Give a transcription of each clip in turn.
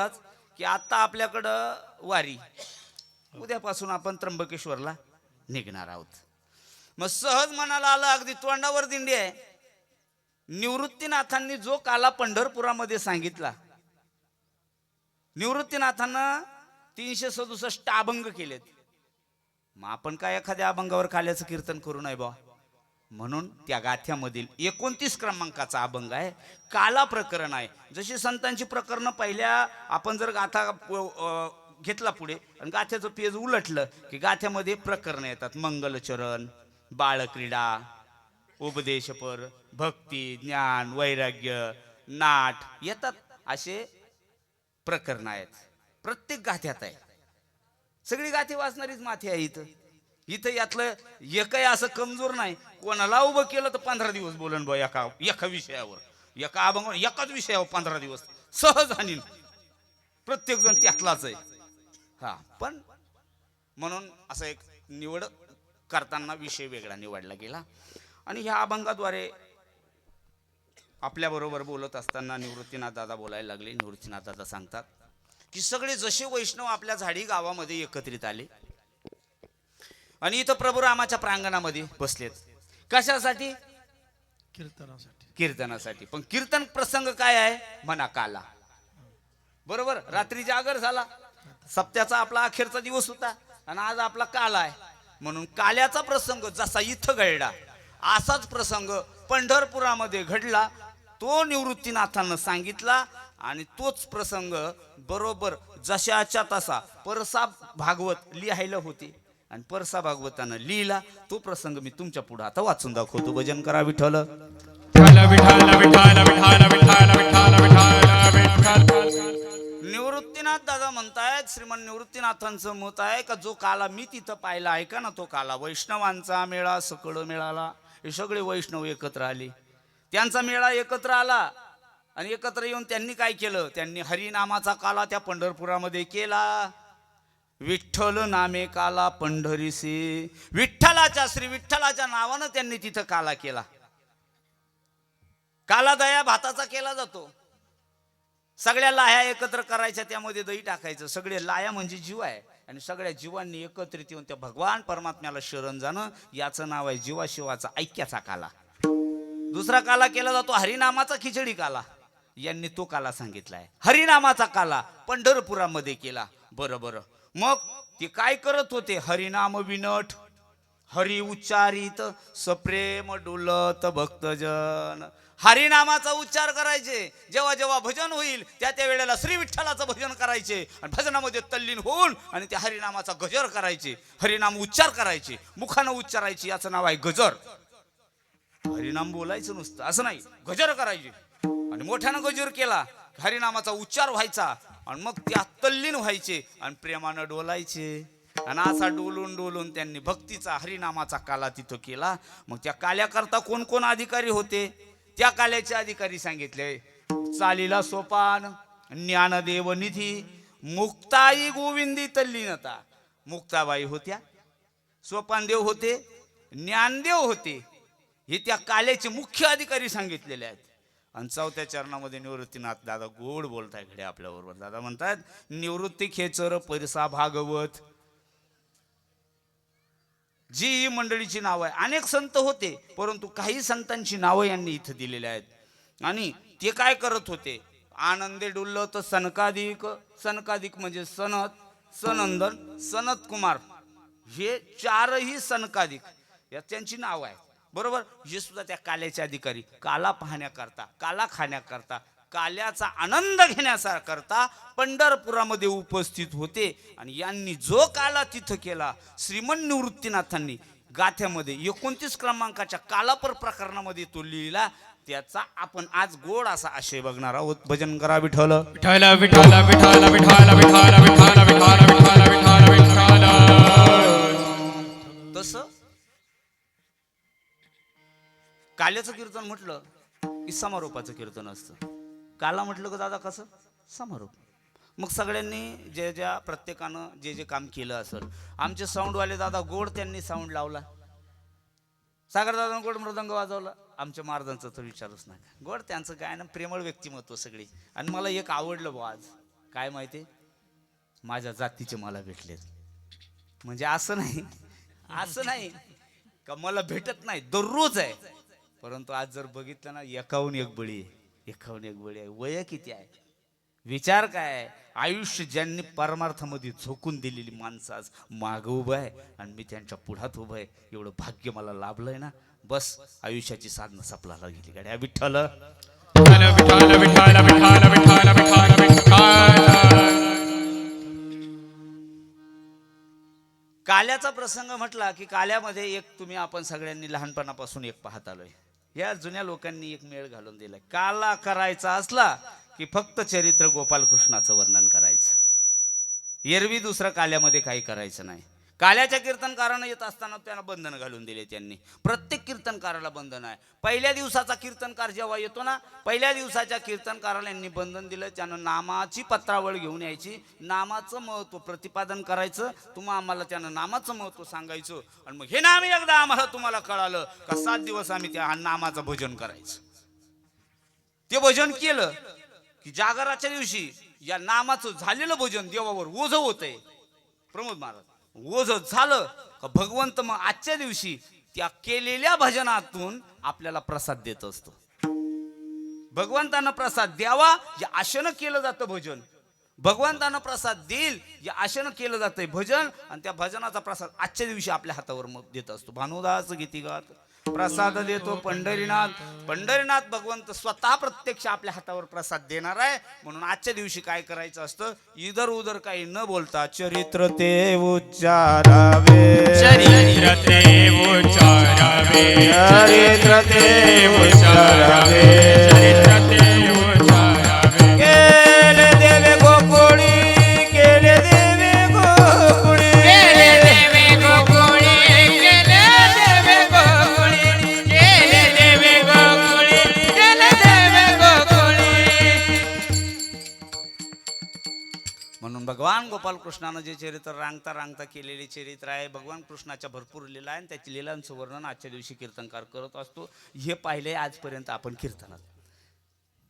की आता आपल्याकडं वारी, उद्यापासून आपण त्र्यंबकेश्वरला निघणार आहोत. मग सहज मनाला आलं, अगदी तोंडावर दिंडी आहे. निवृत्तीनाथांनी जो काला पंढरपुरामध्ये सांगितला, निवृत्तीनाथांना 367 अभंग केलेत. मग आपण काय एखाद्या अभंगावर काल्याचं कीर्तन करू नये बा. म्हणून त्या गाथ्यामधील 29 क्रमांकाचा अभंग आहे, काला प्रकरण आहे. जशी संतांची प्रकरणं पहिल्या आपण जर गाथा घेतला पुढे आणि गाथ्याचं पेज उलटलं की गाथ्यामध्ये प्रकरण येतात. मंगलचरण, बाळक्रीडा, उपदेशपर, भक्ती, ज्ञान, वैराग्य, नाट येतात. असे प्रकरण आहेत, प्रत्येक गाथ्यात आहे. सगळी गाथी वाचणारीच माथी आहे. इथं यातलं एकही असं कमजोर नाही. कोणाला उभं केलं तर 15 दिवस बोलन बा एका विषयावर, एका अभंगावर, एकाच विषयावर 15 दिवस सहज आणीन. प्रत्येक जण त्यातलाच आहे. हा, पण म्हणून असं एक निवड करताना विषय वेगळा निवडला गेला. आणि ह्या अभंगाद्वारे आपल्या बरोबर बोलत असताना निवृत्तीनाथ दादा बोलायला लागले. निवृत्तीनाथ दादा सांगतात की सगळे जसे वैष्णव आपल्या झाडी गावामध्ये एकत्रित आले आणि इथं प्रभू रामाच्या प्रांगणामध्ये बसलेत. कशासाठी? कीर्तनासाठी. पण कीर्तन प्रसंग काय आहे? म्हणा काला. बरोबर, रात्री जागर झाला, सप्त्याचा आपला अखेरचा दिवस होता आणि आज आपला काला आहे. म्हणून काल्याचा प्रसंग जसा इथं घडला असाच प्रसंग पंढरपुरामध्ये घडला. तो निवृत्तीनाथांना सांगितला आणि तोच प्रसंग बरोबर जशाच्या तसा परसा भागवत लिहायला होते आणि परसा भागवतानं लिहिला. तो प्रसंग मी तुमच्या पुढे आता वाचून दाखवतो. भजन करा विठ्ठल. निवृत्तीनाथ दादा म्हणतायत, श्रीमान निवृत्तीनाथांचं मत आहे का जो काला मी तिथं पाहिला आहे का ना, तो काला वैष्णवांचा मेळा सकळ मिळाला. हे सगळे वैष्णव एकत्र आले, त्यांचा मेळा एकत्र आला आणि एकत्र येऊन त्यांनी काय केलं? त्यांनी हरिनामाचा काला त्या पंढरपुरामध्ये केला. विठ्ठल नामे काला पंढरीसे, विठ्ठलाच्या श्री विठ्ठलाच्या नावानं त्यांनी तिथं काला केला. काला दया भाताचा केला जातो. सगळ्या लाह्या एकत्र करायच्या, त्यामध्ये दही टाकायचं. सगळे लाया म्हणजे जीव आहे आणि सगळ्या जीवांनी एकत्रित येऊन त्या भगवान परमात्म्याला शरण जाणं, याचं नाव आहे जीवाशिवाचा ऐक्याचा काला. दुसरा काला केला जातो हरिनामाचा खिचडी काला. यांनी तो काला सांगितलाय. हरिनामाचा काला पंढरपुरामध्ये केला. बरं, मग ते काय करत होते? हरिनाम विनठ, हरी उच्चारित, सप्रेम डुलत भक्तजन. हरिनामाचा उच्चार करायचे. जेव्हा जेव्हा भजन होईल त्या त्या वेळेला श्री विठ्ठलाचं भजन करायचे आणि भजनामध्ये तल्लीन होऊन आणि त्या हरिनामाचा गजर करायचे. हरिनाम उच्चार करायचे, मुखानं उच्चारायचे, याचं नाव आहे गजर. हरिनाम बोलायचं नुसतं असं नाही, गजर करायचे. आणि मोठ्यानं गजर केला, हरिनामाचा उच्चार व्हायचा आणि मग त्या तल्लीन व्हायचे आणि प्रेमानं डोलायचे. आणि असा डोलून डोलून त्यांनी भक्तीचा हरिनामाचा काला तिथं केला. मग त्या काल्याकरता कोण कोण अधिकारी होते? त्या काल्याचे अधिकारी सांगितले. चालीला सोपान, ज्ञानदेव निधी, मुक्ताई गोविंदी तल्लीनता. मुक्ताबाई होत्या, सोपानदेव होते, ज्ञानदेव होते. हे त्या काल्याचे मुख्य अधिकारी सांगितलेले आहेत. आणि चौथ्या चरणामध्ये निवृत्तीनाथ दादा गोड बोलताय घडे आपल्या बरोबर. दादा म्हणतात, निवृत्ती खेचर परसा भागवत. जी मंडळीची नाव आहे, अनेक संत होते परंतु काही संतांची नावं यांनी इथं दिलेली आहेत. आणि ते काय करत होते? आनंदे डुल्लत सनकादिक. सनकादिक म्हणजे सनत, सनंदन, सनत कुमार, हे चारही सनकादिक या त्यांची नाव आहे. बरोबर, हे सुद्धा त्या काल्याचे अधिकारी. काला पाहण्याकरता, काला खाण्याकरता, काल्याचा आनंद घेण्याकरता पंढरपुरामध्ये उपस्थित होते. आणि यांनी जो काला तिथं केला श्रीमन निवृत्तीनाथांनी गाथ्यामध्ये 29 क्रमांकाच्या कालापर प्रकरणामध्ये तो लिहिला. त्याचा आपण आज गोड असा आशय बघणार आहोत. भजन करा विठ्ठल. विठ्ठल विठ्ठल विठ्ठल विठ्ठल विठ्ठल विठ्ठल विठ्ठल विठ्ठल विठ्ठल. तसं काल्याचं कीर्तन म्हटलं की समारोपाचं कीर्तन असतं. काला म्हटलं का दादा कसं? समारोप. मग सगळ्यांनी जे ज्या प्रत्येकानं जे जे काम केलं असेल, आमचे साऊंडवाले दादा गोड त्यांनी साऊंड लावला, सागर दादा गोड मृदंग वाजवला. आमच्या महाराजांचं तर विचारच नाही. गोड त्यांचं गायन, प्रेमळ व्यक्तिमत्व सगळी. आणि मला एक आवडलं बुवा आज, काय माहिती, माझ्या जातीचे मला भेटलेत. म्हणजे असं नाही का मला भेटत नाही, दररोज आहे. परंतु आज जर बघितलं ना, एकाहून एक बळी आहे. वय किती आहे, विचार काय आहे. आयुष्य ज्यांनी परमार्थामध्ये झोकून दिलेली माणसं आज माग उभं आहे आणि मी त्यांच्या पुढ्यात उभं आहे. एवढं भाग्य मला लाभलंय ना, बस आयुष्याची साधनं सपलाला गेली गाड्या. विठ्ठल विठाला विठाला विठाला विठाला विठाला विठाला विठाला. काल्याचा प्रसंग म्हटला की काल्यामध्ये एक तुम्ही आपण सगळ्यांनी लहानपणापासून एक पाहत आलोय. या जुन्या लोकांनी एक मेळ घालून दिलाय. काला करायचा असला की फक्त चरित्र गोपालकृष्णाचं वर्णन करायचं, एरवी दुसरं काल्यामध्ये काही करायचं नाही. काल्याच्या कीर्तनकारानं येत असताना त्यांना बंधन घालून दिले त्यांनी. प्रत्येक कीर्तनकाराला बंधन आहे. पहिल्या दिवसाचा कीर्तनकार जेव्हा येतो ना, पहिल्या दिवसाच्या कीर्तनकाराला यांनी बंधन दिलं. त्यानं नामाची पत्रावळ घेऊन यायची, नामाचं महत्व प्रतिपादन करायचं. तुम्हा आम्हाला त्यानं नामाचं महत्व सांगायचं. आणि मग हे नाम एकदा आम्हाला तुम्हाला कळालं का 7 दिवस आम्ही त्या नामाचं भजन करायचं. ते भजन केलं की जागराच्या दिवशी या नामाचं झालेलं भजन देवावर ओझं होतंय. प्रमोद महाराज, ओझं झालं का भगवंत मग आजच्या दिवशी त्या केलेल्या भजनातून आपल्याला प्रसाद देत असतो. भगवंतानं प्रसाद द्यावा या आशेनं केलं जातं भजन. भगवंतानं प्रसाद देईल या आशेनं केलं जातंय भजन. आणि त्या भजनाचा प्रसाद आजच्या दिवशी आपल्या हातावर मग देत असतो. भानुदास गीती गात प्रसाद देतो पंढरीनाथ. पंढरीनाथ भगवंत स्वतः प्रत्यक्ष आपल्या हातावर प्रसाद देणार आहे. म्हणून आजच्या दिवशी काय करायचं असतं, इधर उधर काही न बोलता चरित्र ते उच्चारावे, चरित्र ते उच्चारावे, चरित्र ते उच्चारावे, चरित्र ते उच्चारावे. केले देवे गोकुळी, केले देवे गोकुळी, केले देवे गोकुळी, केले देवे गोकुळी, केले देवे गोकुळी, केले देवे गोकुळी. म्हणून भगवान गोपालकृष्णानं जे चरित्र रांगता रांगता केलेले चरित्र आहे, भगवान कृष्णाच्या भरपूर लीला आहे. त्याची लीलांचं वर्णन आजच्या दिवशी कीर्तनकार करत असतो. हे पाहिले आजपर्यंत आपण कीर्तनात.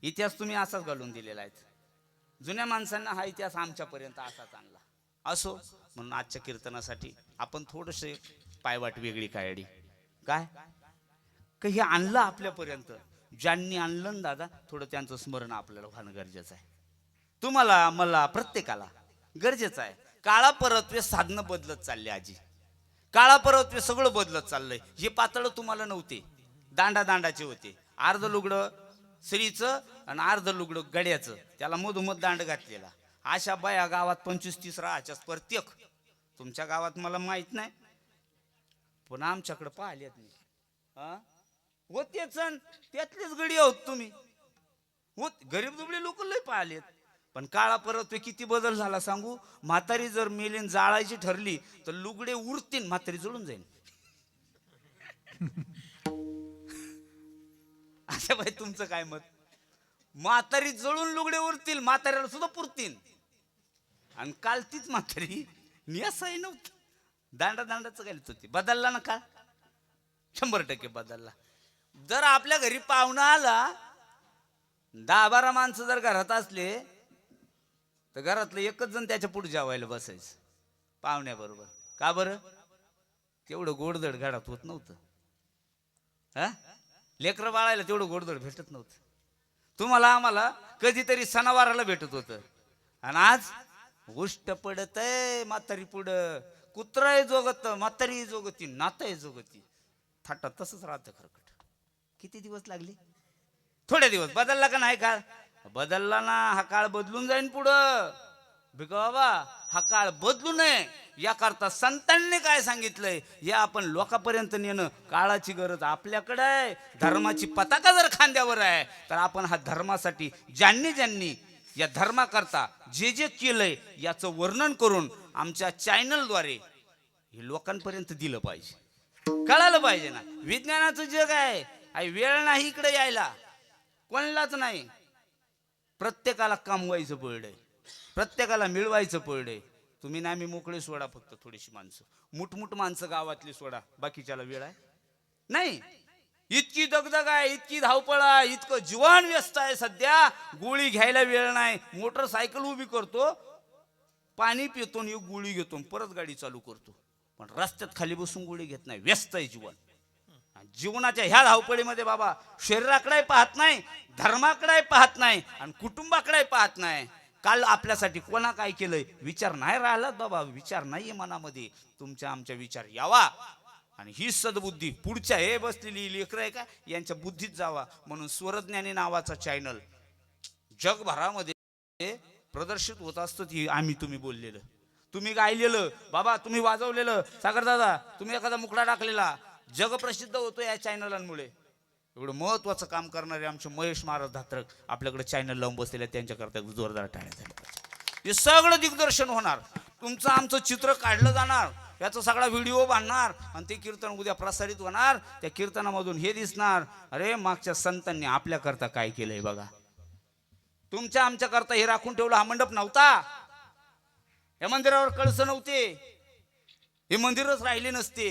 इतिहास तुम्ही असाच घालून दिलेला आहे. जुन्या माणसांना हा इतिहास आमच्यापर्यंत असाच आणला असो. म्हणून आजच्या कीर्तनासाठी आपण थोडंसं पायवाट वेगळी काढली. काय का हे आणलं आपल्यापर्यंत, ज्यांनी आणलं ना दादा, थोडं त्यांचं स्मरण आपल्याला होणं गरजेचं आहे. तुम्हाला, मला, प्रत्येकाला गरजेचं आहे. काळा परत्वे साधनं बदलत चालले आजी. काळा परत्वे सगळं बदलत चाललंय. हे पातळ तुम्हाला नव्हते, दांडाचे होते. अर्ध लुगडं स्त्रीचं आणि अर्ध लुगडं गड्याचं, त्याला मधोमध दांड घातलेला. अशा बाया गावात 25-30 राहायच्या प्रत्येक. तुमच्या गावात मला माहित नाही, पण आमच्याकडे पाहिलेत नाही. होतेच त्यातलेच गडी आहोत तुम्ही. होत गरीब दुबळे लोक लय पाहिलेत. पण काळा परत्वे किती बदल झाला सांगू. म्हातारी जर मेलीन जाळायची ठरली तर लुगडे उरतील, म्हातारी जळून जाईल. अशा बाई तुमचं काय मत. म्हातारी जळून लुगडे उरतील, म्हाताऱ्याला सुद्धा पुरतील. आणि काल तीच म्हातारी नियासाही नव्हतं, दांडाचं घालत होती. बदलला ना का, 100% बदलला. जर आपल्या घरी पाहुणा आला, 10-12 माणसं जर घरात असले तर घरातलं एकच जण त्याच्या पुढे जेवायला बसायचं पाहुण्याबरोबर. का बरं, तेवढं गोडधड घरात होत नव्हतं. हा, लेकरं बाळायला तेवढं गोडधड भेटत नव्हतं. तुम्हाला आम्हाला कधीतरी सणावाराला भेटत होतं. आणि आज गोष्ट पडत आहे म्हातारी पुढं. कुत्राही जोगत, म्हातारी जोगती, नाताही जोगती. थाटात तसंच राहतं खरकट. किती दिवस लागले, थोडे दिवस. बदलला का नाही काळ, बदलला ना. हा काळ बदलून जाईन पुढं. भिका बाबा, हा काळ बदलू नये याकरता संतांनी काय सांगितलंय हे आपण लोकांपर्यंत नेणं काळाची गरज आपल्याकडे आहे. धर्माची पताका जर खांद्यावर आहे तर आपण हा धर्मासाठी ज्यांनी या धर्माकरता जे केलंय याचं वर्णन करून आमच्या चॅनलद्वारे हे लोकांपर्यंत दिलं पाहिजे, कळालं पाहिजे ना. विज्ञानाचं जग आहे, वेळ नाही इकडे यायला, कोणालाच नाही. प्रत्येकाला कमवायचं पडलंय, प्रत्येकाला मिळवायचं पडलंय. तुम्ही ना मी मोकळे सोडा, फक्त थोडीशी माणसं मुठमुठ माणसं गावातली सोडा, बाकीच्याला वेळ आहे नाही. इतकी दगदग आहे, इतकी धावपळ आहे, इतकं जीवन व्यस्त आहे सध्या. गोळी घ्यायला वेळ नाही. मोटरसायकल उभी करतो, पाणी पितो आणि एक गोळी घेतो, परत गाडी चालू करतो. पण रस्त्यात खाली बसून गोळी घेत नाही. व्यस्त आहे जीवन. जीवनाच्या ह्या धावपळीमध्ये बाबा शरीराकडे पाहत नाही, धर्माकडे पाहत नाही आणि कुटुंबाकडे पाहत नाही. काल आपल्यासाठी कोणा काय केलंय विचार नाही राहिला बाबा. विचार नाहीये मनामध्ये. तुमच्या आमच्या विचार यावा आणि ही सद्बुद्धी पुढच्या हे बसलेली लेकरं आहे का यांच्या बुद्धीत जावा म्हणून स्वरज्ञानी नावाचा चॅनल जगभरामध्ये प्रदर्शित होत असतं. ती आम्ही तुम्ही बोललेलं, तुम्ही गायलेलं, बाबा तुम्ही वाजवलेलं, सागर दादा तुम्ही एखादा मुकडा टाकलेला जगप्रसिद्ध होतो या चॅनलांमुळे. एवढं महत्वाचं काम करणारे आमचे महेश महाराज धात्रक आपल्याकडे चॅनल लावून बसलेले, त्यांच्याकरता जोरदार टाळ्या झाल्या. हे सगळं दिग्दर्शन होणार. तुमचं आमचं चित्र काढलं जाणार, याचा सगळा व्हिडिओ बांधणार आणि ते कीर्तन उद्या प्रसारित होणार. त्या कीर्तनामधून हे दिसणार, अरे मागच्या संतांनी आपल्याकरता काय केलंय बघा. तुमच्या आमच्या करता हे राखून ठेवलं. हा मंडप नव्हता, या मंदिरावर कळस नव्हते, हे मंदिरच राहिले नसते.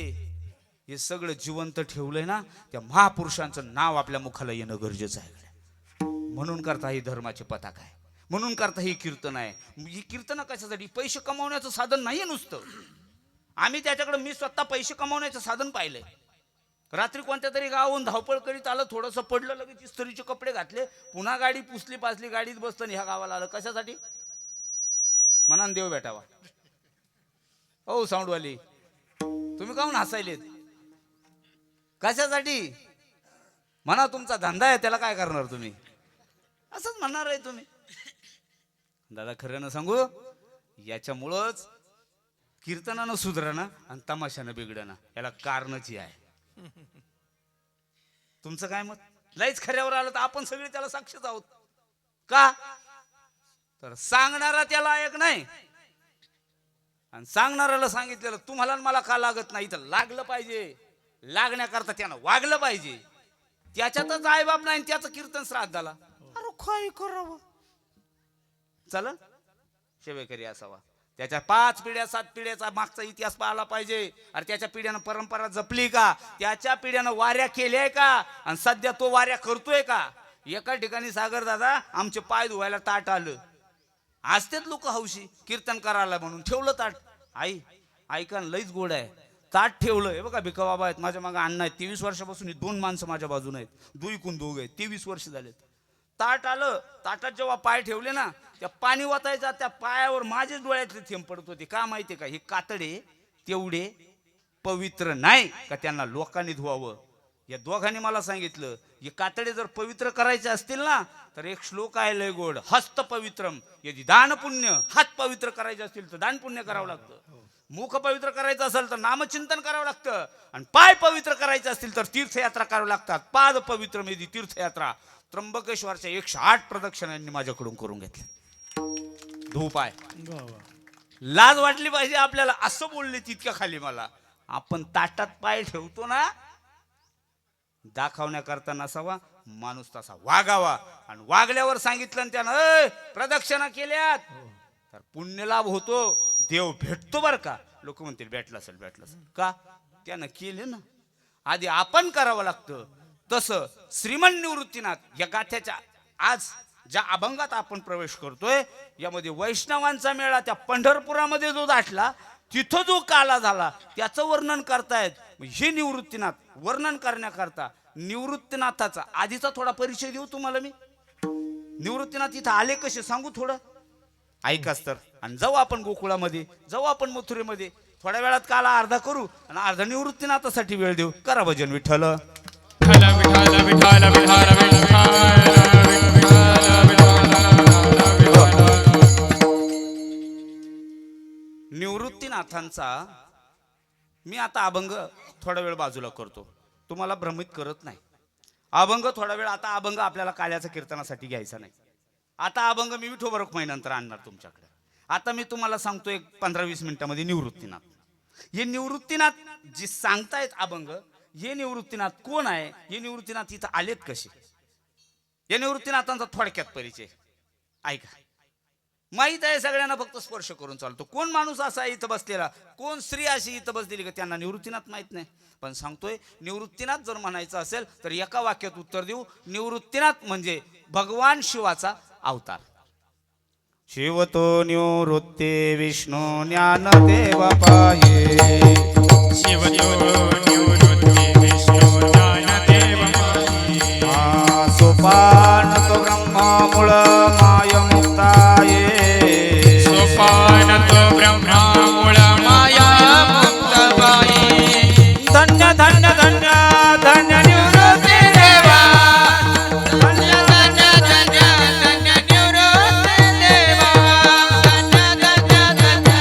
हे सगळं जिवंत ठेवलंय ना, त्या महापुरुषांचं नाव आपल्या मुखाला येणं गरजेचं आहे. म्हणून करता ही धर्माची पताका आहे, म्हणून करता ही कीर्तन आहे. ही कीर्तन कशासाठी? पैसे कमावण्याचं साधन नाहीये नुसतं. आम्ही त्याच्याकडे, मी स्वतः पैसे कमावण्याचं साधन पाहिलंय. रात्री कोणत्या तरी गावाहून धावपळ करीत आलं, थोडंसं पडलं, लगेच इस्त्रीचे कपडे घातले, पुन्हा गाडी पुसली पासली, गाडीत बसतं ह्या गावाला आलं. कशासाठी? मनान देव भेटावा. ओ साऊंडवाली तुम्ही काहून हसायलेत? कशासाठी? म्हणा तुमचा धंदा आहे, त्याला काय करणार तुम्ही? असंच म्हणणार आहे तुम्ही. दादा खरं ना सांगू, याच्यामुळंच कीर्तनानं सुधरणं आणि तमाशानं बिघडणं याला कारणच आहे. तुमचं काय मत? लईच खऱ्यावर आलं तर आपण सगळे त्याला साक्षीच आहोत. का तर सांगणारा त्याला ऐक नाही आणि सांगणाऱ्याला सांगितलेलं तुम्हाला आणि मला का लागत नाही, तर लागलं पाहिजे. लागण्याकरता त्यानं वागलं पाहिजे. त्याच्यातच आईबाप नाही, त्याचं कीर्तन श्राद्धाला अरे काय करावं? चल शेवेकरी असावा. त्याच्या 5 पिढ्या 7 पिढ्याचा मागचा इतिहास पाहिला पाहिजे. अरे त्याच्या पिढ्यानं परंपरा जपली का? त्याच्या पिढ्यानं वाऱ्या केल्याय का? आणि सध्या तो वाऱ्या करतोय का? एका ठिकाणी सागर दादा आमचे पाय धुवायला ताट आलं. असतेच लोक हौशी कीर्तन करायला म्हणून ठेवलं ताट. आई ऐका लईच गोड आहे, ताट ठेवलं. हे बघा भिका बाबा आहेत माझ्या मागे, अण्णा आहेत 23 वर्षापासून. 2 माणसं माझ्या बाजून आहेत, दुईकून दोघ आहेत, 23 वर्ष झालेत. ताट आलं, ताटात जेव्हा पाय ठेवले ना, त्या पाणी वाचायचा त्या पायावर माझे डोळ्यातले थेंब पडत होते. का माहितीये का? हे कातडे तेवढे पवित्र नाही का त्यांना लोकांनी धुवावं. या दोघांनी मला सांगितलं, हे कातडे जर पवित्र करायचे असतील ना, तर एक श्लोक आहे लय गोड, हस्त पवित्रम यदि दान पुण्य. हात पवित्र करायचे असतील तर दान पुण्य करावं लागतं. मुख पवित्र करायचं असेल तर नामचिंतन करावं लागतं. आणि पाय पवित्र करायचे असतील तर तीर्थयात्रा करावं लागतात. पाद पवित्र मेदी तीर्थयात्रा. त्र्यंबकेश्वरच्या 108 प्रदक्षिणांनी माझ्याकडून करून घेतले. धूपाय लाज वाटली पाहिजे आपल्याला. असं बोलले तितक्या खाली मला. आपण ताटात पाय ठेवतो ना, दाखवण्याकरता नसावा, माणूस तसा वागावा. आणि वागल्यावर सांगितलं त्यानं प्रदक्षिणा केल्यात तर पुण्य लाभ होतो, देव भेटतो. बर का? लोक म्हणतील भेटला असेल भेटला असेल का? त्यानं केले ना. आधी आपण करावं लागतं. तसं श्रीमन निवृत्तीनाथ या गाथ्याच्या आज ज्या अभंगात आपण प्रवेश करतोय, यामध्ये वैष्णवांचा मेळा त्या पंढरपुरामध्ये जो दाटला, तिथं जो काला झाला त्याचं वर्णन करतायत. हे निवृत्तीनाथ वर्णन करण्याकरता निवृत्तीनाथाचा आधीचा थोडा परिचय देऊ तुम्हाला मी. निवृत्तीनाथ इथं आले कसे सांगू थोडं, ऐकाच तर. आणि जाऊ आपण गोकुळामध्ये, जाऊ आपण मथुरेमध्ये. थोड्या वेळात काला अर्धा करू आणि अर्धा निवृत्तीनाथासाठी वेळ देऊ. करा भजन विठ्ठल. विठाला विठाला विठाला विठाला निवृत्तीनाथांचा मी आता अभंग थोडा वेळ बाजूला करतो, तुम्हाला भ्रमित करत नाही. अभंग थोडा वेळ, आता अभंग आपल्याला काल्याच्या कीर्तनासाठी घ्यायचा नाही. आता अभंग मी विठोबा रुक्माईनंतर आणणार तुमच्याकडे. आता मी तुम्हाला सांगतो एक 15-20 मिनिटांमध्ये निवृत्तीनाथ. हे निवृत्तीनाथ जे सांगतायत अभंग, हे निवृत्तीनाथ कोण आहे? हे निवृत्तीनाथ इथं आलेत कसे? या निवृत्तीनाथांचा थोडक्यात परिचय ऐका. माहित आहे सगळ्यांना, फक्त स्पर्श करून चालतो. कोण माणूस असा आहे इथं बसलेला, कोण स्त्री अशी इथं बसलेली का त्यांना निवृत्तीनाथ माहित नाही. पण सांगतोय, निवृत्तीनाथ जर म्हणायचं असेल तर एका वाक्यात उत्तर देऊ. निवृत्तीनाथ म्हणजे भगवान शिवाचा अवतार. शिव तो निवृत्ती विष्णू ज्ञानदेव पाये. शिवतो निवृत्ती विष्णू ज्ञानदेव पाये. सोपान तो ब्रह्मा मूळ माय मुक्ताये. सोपान तो ब्रह्मा मूळ माया मुक्त बाई. धन्य धन्य धन्य धन्य निवृत्ती देवा. धन्य धन्य धन्य धन्य निवृत्ती देवा. धन्य धन्य धन्य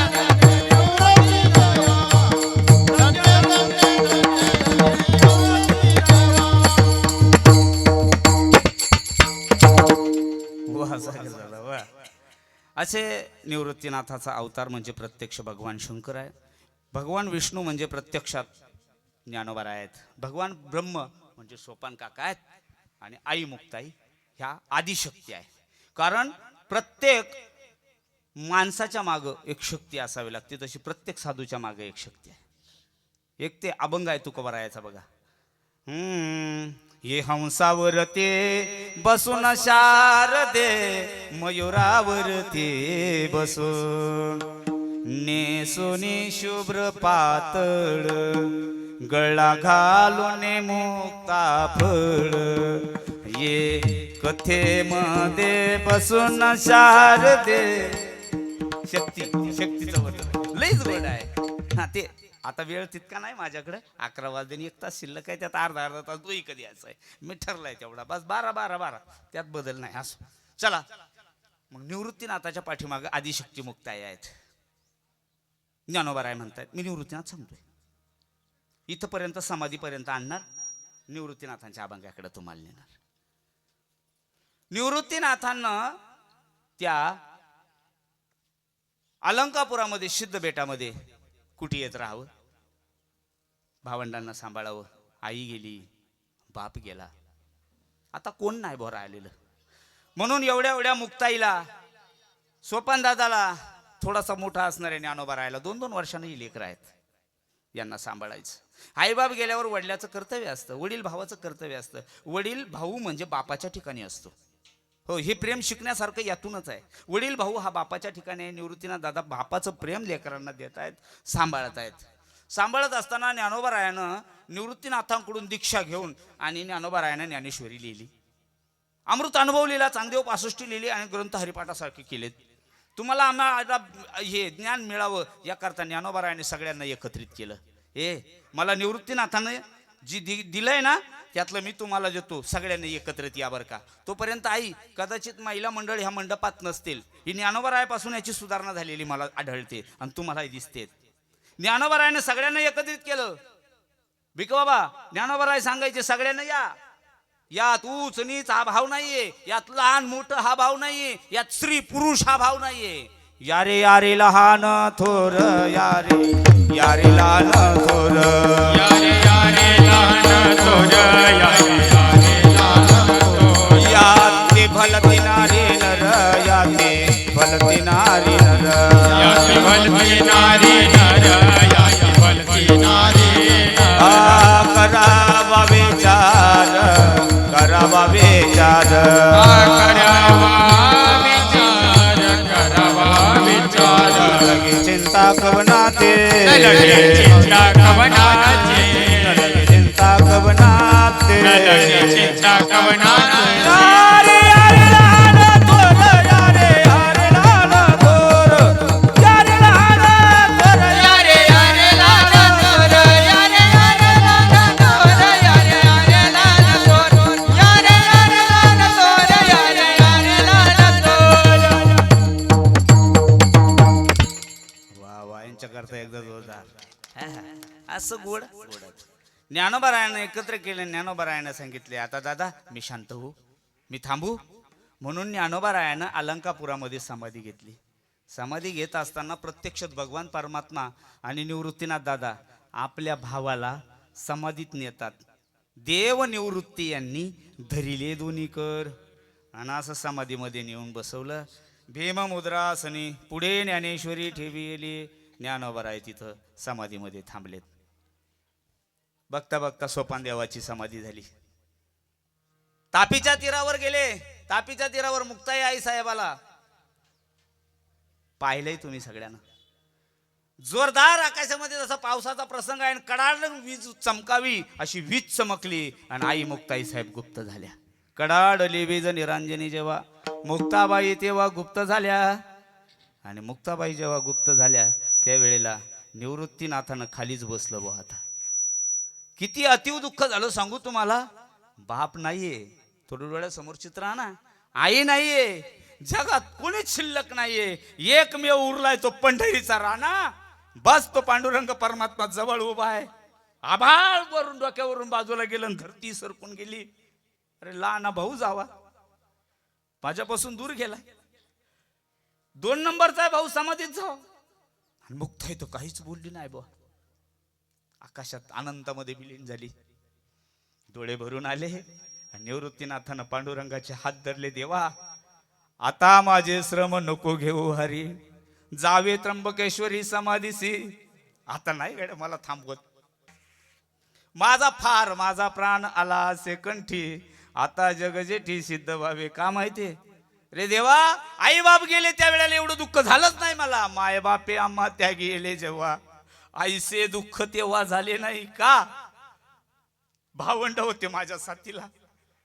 वा, सागर दादा, वा. असे निवृत्तीनाथाचा अवतार म्हणजे प्रत्यक्ष भगवान शंकर आहे. भगवान विष्णू म्हणजे प्रत्यक्षात ज्ञानोबा आहेत. भगवान ब्रह्म म्हणजे सोपान काका आहेत. आणि आई मुक्ताई ह्या आदिशक्ती आहे. कारण प्रत्येक माणसाच्या मागं एक शक्ती असावी लागते, तशी प्रत्येक साधूच्या मागं एक शक्ती आहे. एक ते अभंग आहे तुकोबारायाचा बघा. ये हंसावरती बसून शारदे मयुरावरती बसून नेसुनी शुभ्र पातळ गळा घालून मुक्ता फळ. ये कथेमध्ये बसून शारदे. शक्तीचं वर्णन लईच गोड आहे. हा, ते आता वेळ तितका नाही माझ्याकडे. 11 वाजून 1 तास शिल्लक आहे. त्यात अर्धा तास तोही कधी यायचा आहे. मी ठरलाय तेवढा बस. 12 त्यात बदल नाही. असं चला मग. निवृत्तीनाथाच्या पाठीमागे आदिशक्ती मुक्ताई आहेत. ज्ञानोबाराय म्हणतायत, मी निवृत्तीनाथ सांगतोय. इथपर्यंत समाधीपर्यंत आणणार, निवृत्तीनाथांच्या अभंगाकडे तुम्हाला नेणार. निवृत्तीनाथांना त्या अलंकापुरामध्ये सिद्ध बेटामध्ये कुठे येत राहावं, भावंडांना सांभाळावं. आई गेली, बाप गेला, आता कोण नाही बोरा आलेलं. म्हणून एवढ्या एवढ्या मुक्ताईला, सोपान दादाला, थोडासा मोठा असणाऱ्या ज्ञानोबा राहायला 2-2 वर्षांनी लेकर आहेत. यांना सांभाळायचं. आईबाप गेल्यावर वडिलाचं कर्तव्य असतं, वडील भावाचं कर्तव्य असतं. वडील भाऊ म्हणजे बापाच्या ठिकाणी असतो. हो, हे प्रेम शिकण्यासारखं यातूनच आहे. वडील भाऊ हा बापाच्या ठिकाणी आहे. निवृत्तीनाथ दादा बापाचं प्रेम लेकरांना देत आहेत, सांभाळत आहेत. सांभाळत असताना ज्ञानोबारायानं निवृत्तीनाथांकडून दीक्षा घेऊन आणि ज्ञानोबारायानं ज्ञानेश्वरी लिहिली, अमृत अनुभव लिहिला, चांगदेव 65 लिहिली आणि ग्रंथ हरिपाठासारखे केलेत. तुम्हाला आम्हाला हे ज्ञान मिळावं याकरता ज्ञानोबारायाने सगळ्यांना एकत्रित केलं. मला निवृत्तीनाथानं जी दिलंय ना त्यातलं मी तुम्हाला देतो, सगळ्यांनी एकत्रित या बरं का. तोपर्यंत आई कदाचित महिला मंडळ ह्या मंडपात नसतील. ही ज्ञानोबारायापासून याची सुधारणा झालेली मला आढळते आणि तुम्हालाही दिसते. ज्ञानोबारायाने सगळ्यांना एकत्रित केलं. भिकबाबा ज्ञानोबाराय सांगायचे सगळ्यांना या. यात उच नीच हा भाव नाहीये, यात लहान मोठं हा भाव नाहीये, यात स्त्री पुरुष हा भाव नाहीये. यारे यारे लहान थोर, यारे यारे लहान थोर, यारे यारे लहान थोर, यारे यारे लहान थोर. याते भलती नारी नर, याते भलती नारी नर, याते भलती नारी नर, याते भलती नारी नर. करावा विचार, करावा विचार, करावा विचार, करावा विचार. लगे चिंता कवनाते, लगे चिंता कवनाचे, लगे चिंता कवनाते, लगे चिंता कवनाचे. यारे यारे लहान थोर, यारे यारे लहान थोर, यारे लहान थोर, यारे यारे लहान थोर, यारे यारे लहान थोर, यारे यारे लहान थोर, यारे यारे लहान थोर, यारे यारे लहान थोर. वा यांच्या करता एकदा जोरदार. असं गोड. ज्ञानोबारायानं एकत्र केले. ज्ञानोबारायानं सांगितले आता दादा मी शांत हो, मी थांबू. म्हणून ज्ञानोबारायानं अलंकापुरामध्ये समाधी घेतली. समाधी घेत असताना प्रत्यक्षात भगवान परमात्मा आणि निवृत्तीनाथ दादा आपल्या भावाला समाधीत नेतात. देव निवृत्ती यांनी धरिले दोन्ही कर आणि असं समाधीमध्ये नेऊन बसवलं. भीममुद्रासनी पुढे ज्ञानेश्वरी ठेविली. ज्ञानोबराय तिथं समाधीमध्ये थांबलेत. बघता बघता सोपान देवाची समाधी झाली. तापीच्या तीरावर गेले. तापीच्या तीरावर मुक्ताई आई साहेबाला पाहिलंय तुम्ही सगळ्यांना. जोरदार आकाशामध्ये जसा पावसाचा प्रसंग आहे, कडाड वीज चमकावी अशी वीज चमकली आणि आई मुक्ताई साहेब गुप्त झाल्या. कडाडली वीज निरांजनी जेव्हा मुक्ताबाई तेव्हा गुप्त झाल्या. आणि मुक्ताबाई जेव्हा गुप्त झाल्या त्यावेळेला निवृत्तीनाथानं खालीच बसलं. बुवा आता किती अतिव दुःख झालं सांगू तुम्हाला. बाप नाहीये, थोडं डोळ्यासमोर चित्र आणा. आई नाहीये, जगात कोणीच शिल्लक नाहीये. एकमेव उरलाय तो पंढरीचा राणा. बस तो पांडुरंग परमात्मा जवळ उभा आहे. आभाळ वरून डोक्यावरून बाजूला गेलं आणि धरती सरकून गेली. अरे लहाना भाऊ जावा, माझ्यापासून दूर गेला. 2 नंबरचा भाऊ समाधीत जावा. आणि मुक्ताई तो काहीच बोलली नाही बुवा. आकाशात आनंदामध्ये विलीन झाली. डोळे भरून आले. निवृत्तीनाथानं पांडुरंगाचे हात धरले. देवा आता माझे श्रम नको घेऊ हरी, जावे त्र्यंबकेश्वरी समाधीसी. आता नाही गड्या मला थांबवत. माझा प्राण आला असे कंठी, आता जग जेठी सिद्ध व्हावे. का माहितीये रे देवा, आई बाप गेले त्या वेळेला एवढं दुःख झालंच नाही मला. माय बापे आम्हा त्या गेले जेव्हा, आईचे दुःख तेव्हा झाले नाही का. भावंड होते माझ्या साथीला.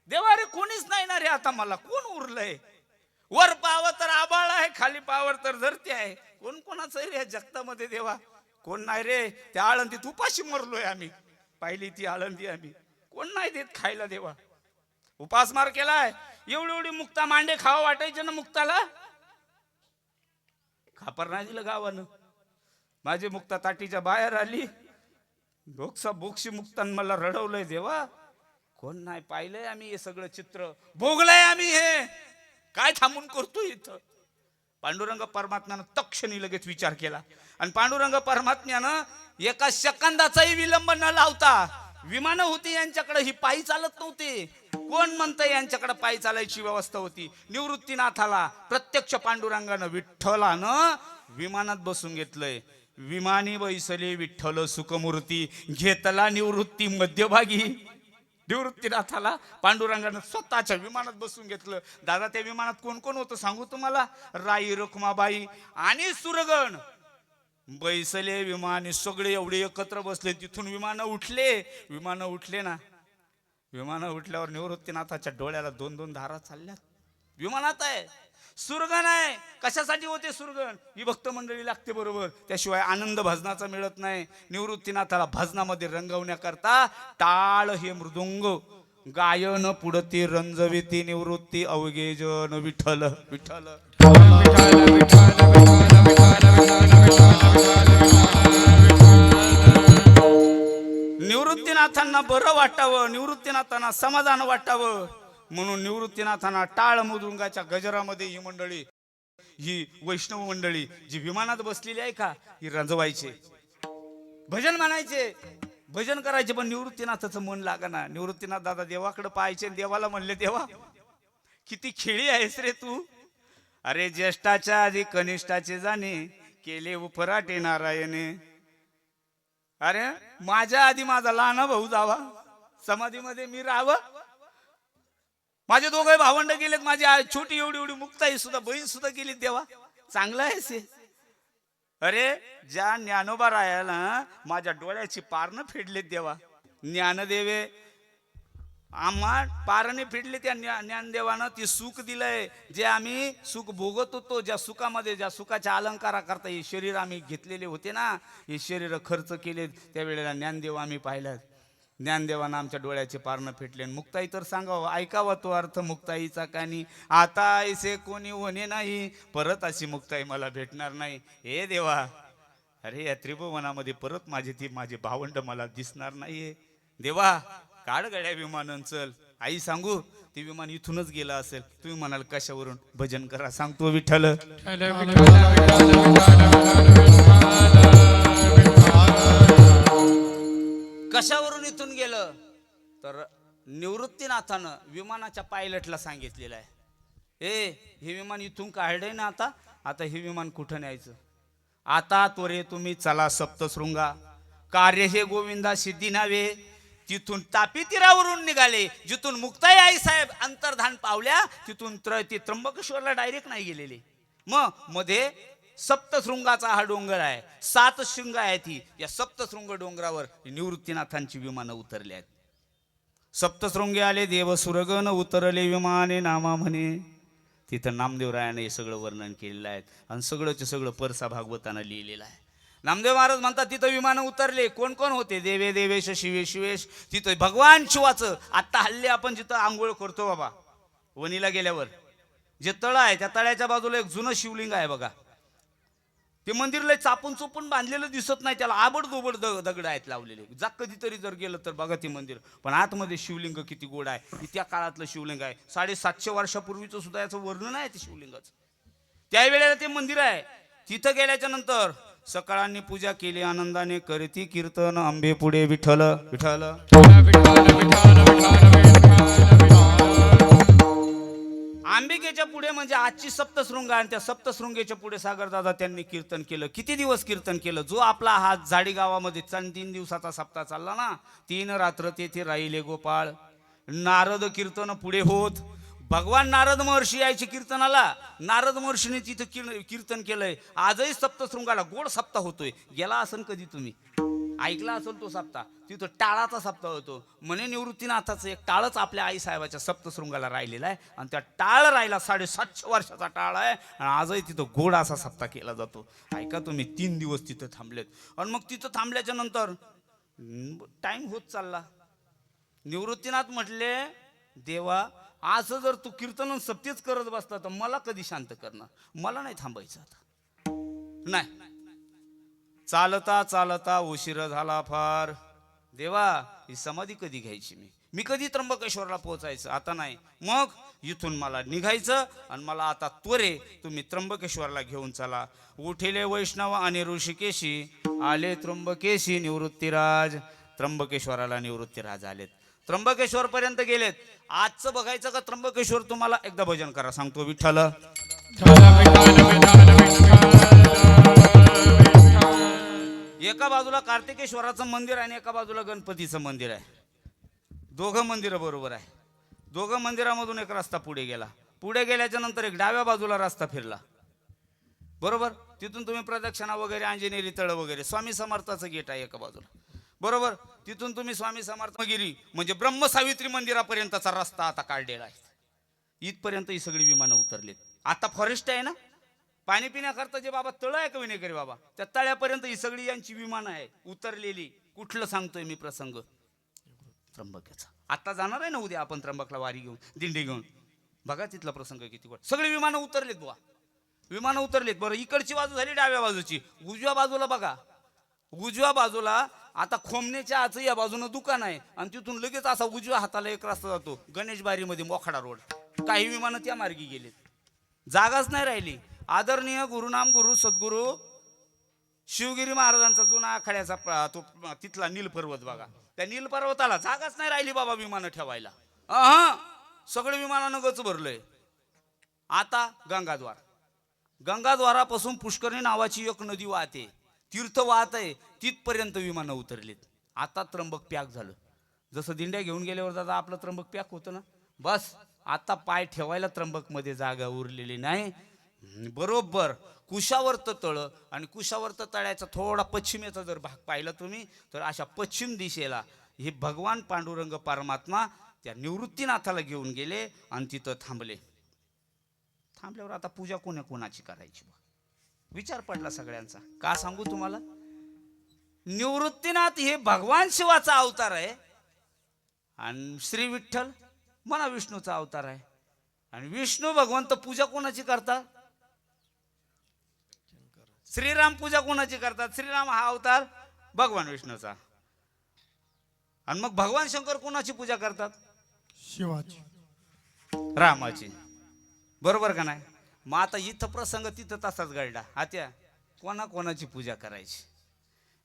देवा रे कोणीच नाही ना रे आता मला. कोण उरलंय. वर पाव तर आबाळ आहे, खाली पावर तर धरती आहे. कोण कोणाचं रे जगतामध्ये देवा. कोण नाही रे. त्या आळंदीत उपाशी मरलोय आम्ही. पाहिली ती आळंदी आम्ही. कोण नाही देत खायला देवा. उपासमार केलाय. एवढी मुक्ता मांडे खावा वाटायचे ना मुक्ताला. खापर नाही दिलं गावानं. माझी मुक्ता ताटीच्या बाहेर आली. बोक्षी मुक्तान मला रडवलंय देवा. कोण नाही पाहिलंय आम्ही हे सगळं चित्र. भोगलंय आम्ही हे. काय थांबून करतो इथं. पांडुरंग परमात्म्यानं तक्षणी लगेच विचार केला. आणि पांडुरंग परमात्म्यानं एका सेकंदाचाही विलंब न लावता, विमानं होती यांच्याकडे, ही पायी चालत नव्हती. कोण म्हणतंय यांच्याकडे पायी चालायची व्यवस्था होती. निवृत्तीनाथाला प्रत्यक्ष पांडुरंगानं विठ्ठलानं विमानात बसून घेतलंय. विमानी बैसले विठ्ठल सुखमूर्ती, घेतला निवृत्ती मध्यभागी. निवृत्तीनाथाला पांडुरंगानं स्वतःच्या विमानात बसून घेतलं. दादा त्या विमानात कोण कोण होतं सांगू तुम्हाला. राई रखुमाबाई आणि सुरगण बैसले विमानी सगळे एवढे एकत्र बसले. तिथून विमानं उठले ना. विमानं उठल्यावर निवृत्तीनाथाच्या डोळ्याला 2-2 धारा चालल्या. विमानात आहे, सुरगण आहे. कशासाठी होते सुरगण. ही भक्त मंडळी लागते बरोबर, त्याशिवाय आनंद भजनाचा मिळत नाही. निवृत्तीनाथाला भजनामध्ये रंगवण्याकरता टाळ हे मृदुंग गायन पुढती रंजविती निवृत्ती अवघे जन विठ्ठल विठ्ठल. निवृत्तीनाथांना बरं वाटावं, निवृत्तीनाथांना समाधान वाटावं म्हणून निवृत्तीनाथांना टाळ मृदुंगाच्या गजरामध्ये ही मंडळी, ही वैष्णव मंडळी जी विमानात बसलेली आहे का, ही रंजवायचे, भजन म्हणायचे, भजन करायचे. पण निवृत्तीनाथाचं मन लागना. निवृत्तीनाथ दादा देवाकडे पाहायचे. देवाला म्हणले, देवा किती खेळी आहेस रे तू. अरे ज्येष्ठाच्या आधी कनिष्ठाचे जाणे, केले उपराटे नारायणे. अरे माझ्या आधी माझा लहान भाऊ जावा, समाधीमध्ये मी राहावं. माझे दोघे भावंड गेलेत. माझी छोटी एवढी मुक्ताई सुद्धा, बहीण सुद्धा गेली. देवा चांगलं आहे से. अरे ज्या ज्ञानोबा रायाला माझ्या डोळ्याची पारणं फेडलेत देवा. ज्ञानदेवे आम्हा पारणे फेडले. त्या ज्ञानदेवानं ती सुख दिलंय. जे आम्ही सुख भोगत होतो, ज्या सुखामध्ये, ज्या सुखाच्या अलंकारा करता हे शरीर आम्ही घेतलेले होते ना, हे शरीर खर्च केले, त्यावेळेला ज्ञानदेव आम्ही पाहिलं. ज्ञानदेवानं आमच्या डोळ्याचे पारणं फेटले. मुक्ताई तर सांगावं, ऐकावा तो अर्थ मुक्ताईचा कानी. आता ऐसे कोणी होणे नाही, परत अशी मुक्ताई मला भेटणार नाही. हे देवा, अरे या त्रिभुवनामध्ये परत माझे भावंड मला दिसणार नाहीये. देवा काढ गड्या विमानन चल. आई सांगू ती विमान इथूनच गेला असेल. तुम्ही म्हणाल कशावरून. भजन करा सांगतो विठ्ठल. कशावरून इथून गेलं तर निवृत्तीनाथानं विमानाच्या पायलटला सांगितलेलं आहे, हे विमान इथून काढलंय ना आता आता हे विमान कुठं न्यायचं आता त्वरे तुम्ही चला सप्तशृंगा कार्य हे गोविंदा सिद्धी नावे तिथून तापी तीरावरून निघाले जिथून मुक्ताई आई साहेब अंतर्धान पावल्या तिथून ते त्र्यंबकेश्वरला डायरेक्ट नाही गेलेले मग मध्ये सप्तशृंगाचा हा डोंगर आहे 7 शृंग आहे ती या सप्तशृंग डोंगरावर निवृत्तीनाथांची विमानं उतरली आहेत सप्तशृंगे आले देव सुरगण उतरले विमाने नामा म्हणे तिथं नामदेवरायाने हे सगळं वर्णन केलेलं आहे आणि सगळंच सगळं परसा भागवताना लिहिलेलं आहे नामदेव महाराज म्हणतात तिथं विमानं उतरले कोण कोण होते देवे देवेश शिवे शिवेश तिथं भगवान शिवाचं आत्ता हल्ली आपण जिथं आंघोळ करतो बाबा वणीला गेल्यावर जे तळ आहे त्या तळ्याच्या बाजूला एक जुनं शिवलिंग आहे बघा ते मंदिर लय चापून चोपून बांधलेलं दिसत नाही त्याला आबडदोबड दगड आहेत लावलेले जा कधीतरी जर गेलं तर बघा ते मंदिर पण आतमध्ये शिवलिंग किती गोड आहे त्या काळातलं शिवलिंग आहे 750 वर्षापूर्वीचं सुद्धा याचं वर्णन आहे ते शिवलिंगाचं त्यावेळेला ते मंदिर आहे तिथं गेल्याच्या नंतर सकाळांनी पूजा केली आनंदाने करती कीर्तन अंबे पुढे विठ्ठल विठ्ठल अंबिकेच्या पुढे म्हणजे आजची सप्तशृंग आणि त्या सप्तशृंगेच्या पुढे सागरदादा त्यांनी कीर्तन केलं किती दिवस कीर्तन केलं जो आपला हा जाडी गावामध्ये 3 दिवसाचा सप्ताह चालला ना 3 रात्र तेथे राहिले गोपाळ नारद कीर्तन पुढे होत भगवान नारद महर्षी यायचे कीर्तनाला नारद महर्षीने तिथं कीर्तन केलंय आजही सप्तशृंगाला गोड सप्ताह होतोय गेला असेल कधी तुम्ही ऐकला असेल तो सप्ताह तिथं टाळाचा सप्ताह होतो म्हणे निवृत्तीनाथाचं एक टाळच आपल्या आई साहेबाच्या सप्तशृंगाला राहिलेला आहे आणि त्या टाळ राहिला 750 वर्षाचा टाळ आहे आणि आजही तिथं गोड असा सप्ताह केला जातो ऐका तुम्ही 3 दिवस तिथं थांबलेत आणि मग तिथं थांबल्याच्या नंतर टाइम होत चालला निवृत्तीनाथ म्हटले देवा असं जर तू कीर्तन सप्तेच करत बसला तर मला कधी शांत करणार मला नाही थांबायचं आता नाही चालता चालता उशीर झाला फार देवा ही समाधी कधी घ्यायची मी कधी त्र्यंबकेश्वरला पोहोचायचं आता नाही मग इथून मला निघायचं आणि मला आता त्वरे तुम्ही त्र्यंबकेश्वरला घेऊन चला उठेले वैष्णव आणि ऋषिकेशी आले त्र्यंबकेशी निवृत्तीराज त्र्यंबकेश्वराला निवृत्तीराज आलेत त्र्यंबकेश्वर पर्यंत गेलेत आजचं बघायचं का त्र्यंबकेश्वर तुम्हाला एकदा भजन करा सांगतो विठ्ठल एका बाजूला कार्तिकेश्वराचं मंदिर आहे आणि एका बाजूला गणपतीचं मंदिर आहे दोघं मंदिर बरोबर आहे दोघं मंदिरामधून एक रस्ता पुढे गेला पुढे गेल्याच्या नंतर एक डाव्या बाजूला रस्ता फिरला बरोबर तिथून तुम्ही प्रदक्षिणा वगैरे अंजनेरी तळ वगैरे स्वामी समर्थाचं गेट आहे एका बाजूला बरोबर तिथून तुम्ही स्वामी समर्थगिरी म्हणजे ब्रह्मसावित्री मंदिरापर्यंतचा रस्ता आता काढलेला आहे इथपर्यंत ही सगळी विमानं उतरलीत आता फॉरेस्ट आहे ना पाणी पिण्याकरता जे बाबा तळ आहे का विनेकरी बाबा त्या तळ्यापर्यंत ही सगळी यांची विमानं आहे उतरलेली कुठलं सांगतोय मी प्रसंग त्र्यंबकेचा आता जाणार आहे ना उद्या आपण त्र्यंबकला वारी घेऊन दिंडी घेऊन बघा तिथला प्रसंग किती गोड सगळी विमानं उतरलीत बुवा विमानं उतरलीत बरं इकडची बाजू झाली डाव्या बाजूची उजव्या बाजूला बघा उजव्या बाजूला आता खोमनेच्या आच या बाजूनं दुकान आहे आणि तिथून लगेच असा उजव्या हाताला एक रस्ता जातो गणेशबारीमध्ये मोखाडा रोड काही विमानं त्या मार्गी गेलेत जागाच नाही राहिली आदरणीय गुरुनाम गुरु सद्गुरु शिवगिरी महाराजांचा जुना आखाड्याचा तो तिथला नील पर्वत बघा त्या नील पर्वताला जागाच नाही राहिली बाबा विमानं ठेवायला सगळे विमानानं गच भरलंय आता गंगाद्वार गंगाद्वारापासून पुष्करणी नावाची एक नदी वाहते तीर्थ वाहत आहे तिथपर्यंत विमानं उतरलीत आता त्र्यंबक पॅक झालं जसं दिंड्या घेऊन गेल्यावर दादा आपलं त्र्यंबक पॅक होतं ना बस आता पाय ठेवायला त्र्यंबक मध्ये जागा उरलेली नाही बरोबर कुशावर्त तळ आणि कुशावर्त तळ्याचा थोडा पश्चिमेचा जर भाग पाहिला तुम्ही तर अशा पश्चिम दिशेला हे भगवान पांडुरंग परमात्मा त्या निवृत्तीनाथाला घेऊन गेले आणि तिथं थांबल्यावर आता पूजा कोणाची करायची विचार पडला सगळ्यांचा का सांगू तुम्हाला निवृत्तीनाथ हे भगवान शिवाचा अवतार आहे आणि श्री विठ्ठल मना विष्णूचा अवतार आहे आणि विष्णू भगवंत पूजा कोणाची करतात श्रीराम पूजा कोणाची करतात श्रीराम हा अवतार भगवान विष्णूचा आणि मग भगवान शंकर कोणाची पूजा करतात शिवाची रामाची बरोबर का नाही मग आता इथं प्रसंग तिथं तसाच घडला आता कोणाची पूजा करायची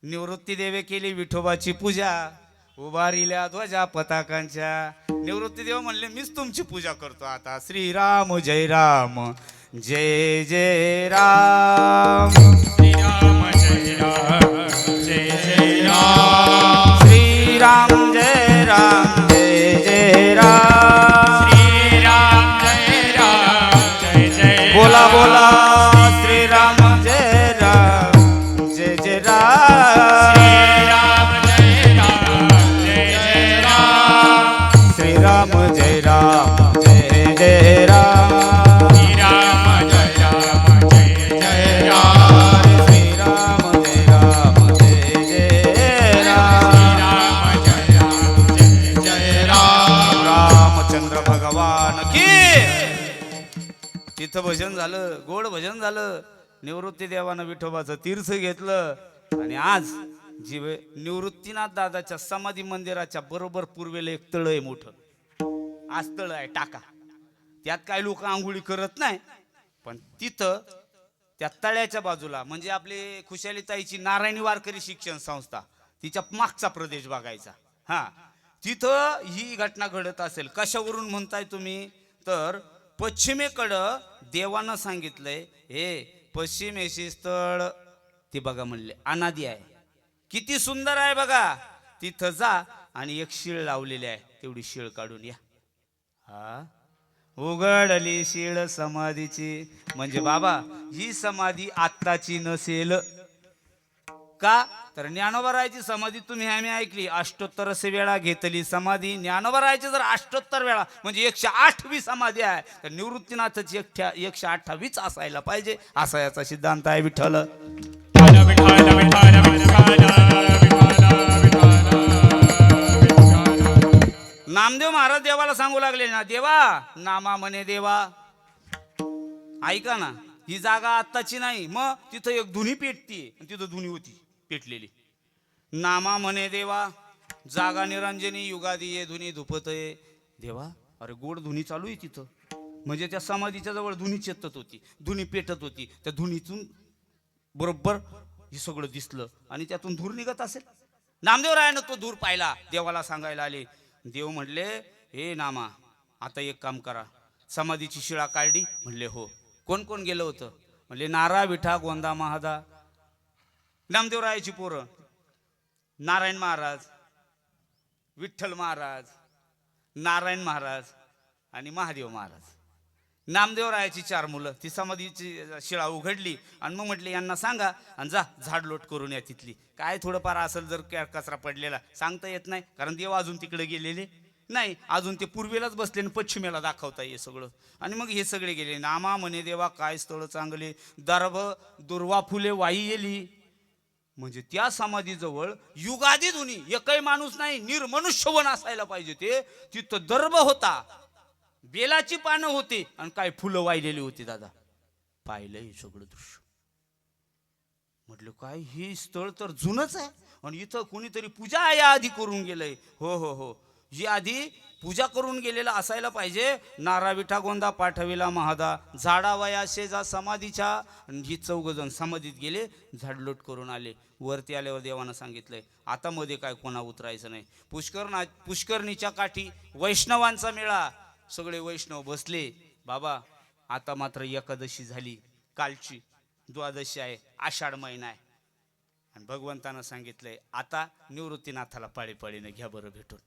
निवृत्ती देवे केली विठोबाची पूजा उभारिल्या ध्वजा पताकांच्या. निवृत्ती देव म्हणले मीच तुमची पूजा करतो आता. श्रीराम जय राम जय जय राम. श्रीराम जय राम जय जय राम. श्रीराम जय राम जय जय राम. श्रीराम जय राम जय जय. बोला बोला श्रीराम जय राम जय जय राम. श्रीराम जय राम जय जय राम. श्रीराम जय राम जय जय राम. श्रीराम जय राम जय जय राम. श्रीराम जय राम जय जय राम. श्रीराम जय राम जय जय राम. रामचंद्र भगवान की. तिथं भजन झालं, गोड भजन झालं. निवृत्ती देवानं विठोबाचं तीर्थ घेतलं. आणि आज जीव निवृत्तीनाथ दादाच्या समाधी मंदिराच्या बरोबर पूर्वेला एक तळ आहे मोठं. आज तळ आहे टाका. त्यात काही लोक आंघोळी करत नाही, पण तिथं त्या तळ्याच्या बाजूला म्हणजे आपले खुशालीताईची नारायणी वारकरी शिक्षण संस्था, तिच्या मागचा प्रदेश बघायचा. हा, तिथं ही घटना घडत असेल. कशावरून म्हणताय तुम्ही? तर पश्चिमेकडं देवानं सांगितलंय, हे पश्चिमेशी स्थळ ते बघा म्हणले, अनादी आहे. किती सुंदर आहे बघा. तिथं जा आणि एक शीळ लावलेली आहे, तेवढी शीळ काढून या. हा, उघडली शीळ समाधीची. म्हणजे बाबा ही समाधी आत्ताची नसेल. का? तर ज्ञानोबारायची समाधी तुम्ही आम्ही ऐकली, 78 वेळा घेतली समाधी. ज्ञानोबारायची जर 78 वेळा म्हणजे 108वी समाधी आहे, तर निवृत्तीनाथाची 128 असायला पाहिजे, असा याचा सिद्धांत आहे. विठ्ठल विठ्ठल विठ्ठल विठ्ठल विठ्ठल. नामदेव महाराज देवाला सांगू लागले ना, देवा नामा म्हणे देवा. ऐका ना, ही जागा आत्ताची नाही. मग तिथं एक धुनी पेटती, तिथं धुनी होती पेटलेली. नामा म्हणे देवा, जागा निरंजनी युगादी ये धुनी धुपत ये देवा. अरे गोड धुनी चालू आहे तिथं. म्हणजे त्या समाधीच्या जवळ धुनी चेतत होती, धुनी पेटत होती. त्या धुनीतून बरोबर हे सगळं दिसलं आणि त्यातून धूर निघत असेल. नामदेवरायानं तो धूर पाहिला, देवाला सांगायला आले. देव म्हणले, हे नामा आता एक काम करा, समाधीची शिळा काढली. म्हणले हो. कोण कोण गेलं होतं? म्हणले नारा विठा गोंदा महादा. नामदेवरायाची पोरं, नारायण महाराज, विठ्ठल महाराज, नारायण महाराज आणि महादेव महाराज. नामदेवरायाची 4 मुलं. ती समाधीची शिळा उघडली आणि मग म्हटले यांना सांगा आणि जा झाडलोट करून या तिथली. काय थोडंफार असेल जर कचरा पडलेला सांगता येत नाही, कारण देव अजून तिकडे गेलेले नाही. अजून ते पूर्वेलाच बसले आणि पश्चिमेला दाखवता ये सगळं. आणि मग हे सगळे गेले. नामा म्हणे देवा काय स्थळ चांगले, दर्भ दुर्वा फुले वाई येली. म्हणजे त्या समाधीजवळ युगादी धुनी, एकही माणूस नाही, निर्मनुष्यवन असायला पाहिजे. ते तिथं दर्भ होता, बेलाची पानं होती आणि काय फुलं वाहिलेली होती. दादा पाहिलं हे सगळं दृश्य. म्हटलं काय हे स्थळ तर जुनच आहे आणि इथं कोणीतरी पूजा या आधी करून गेलंय. हो हो हो, ही आधी पूजा करून गेलेला असायला पाहिजे. नारा विठा गोंदा पाठविला महादा, झाडा वया शेजा समाधीच्या. ही 4 जण समाधीत गेले, झाडलोट करून आले. वरती आल्यावर देवानं सांगितलंय आता मध्ये काय कोणा उतरायचं नाही. पुष्करणीच्या काठी वैष्णवांचा मेळा. सगळे वैष्णव बसले. बाबा आता मात्र एकादशी झाली, कालची द्वादशी आहे, आषाढ महिना आहे. आणि भगवंतानं सांगितलंय आता निवृत्तीनाथाला पाळीपाळीने घ्या बरं भेटून.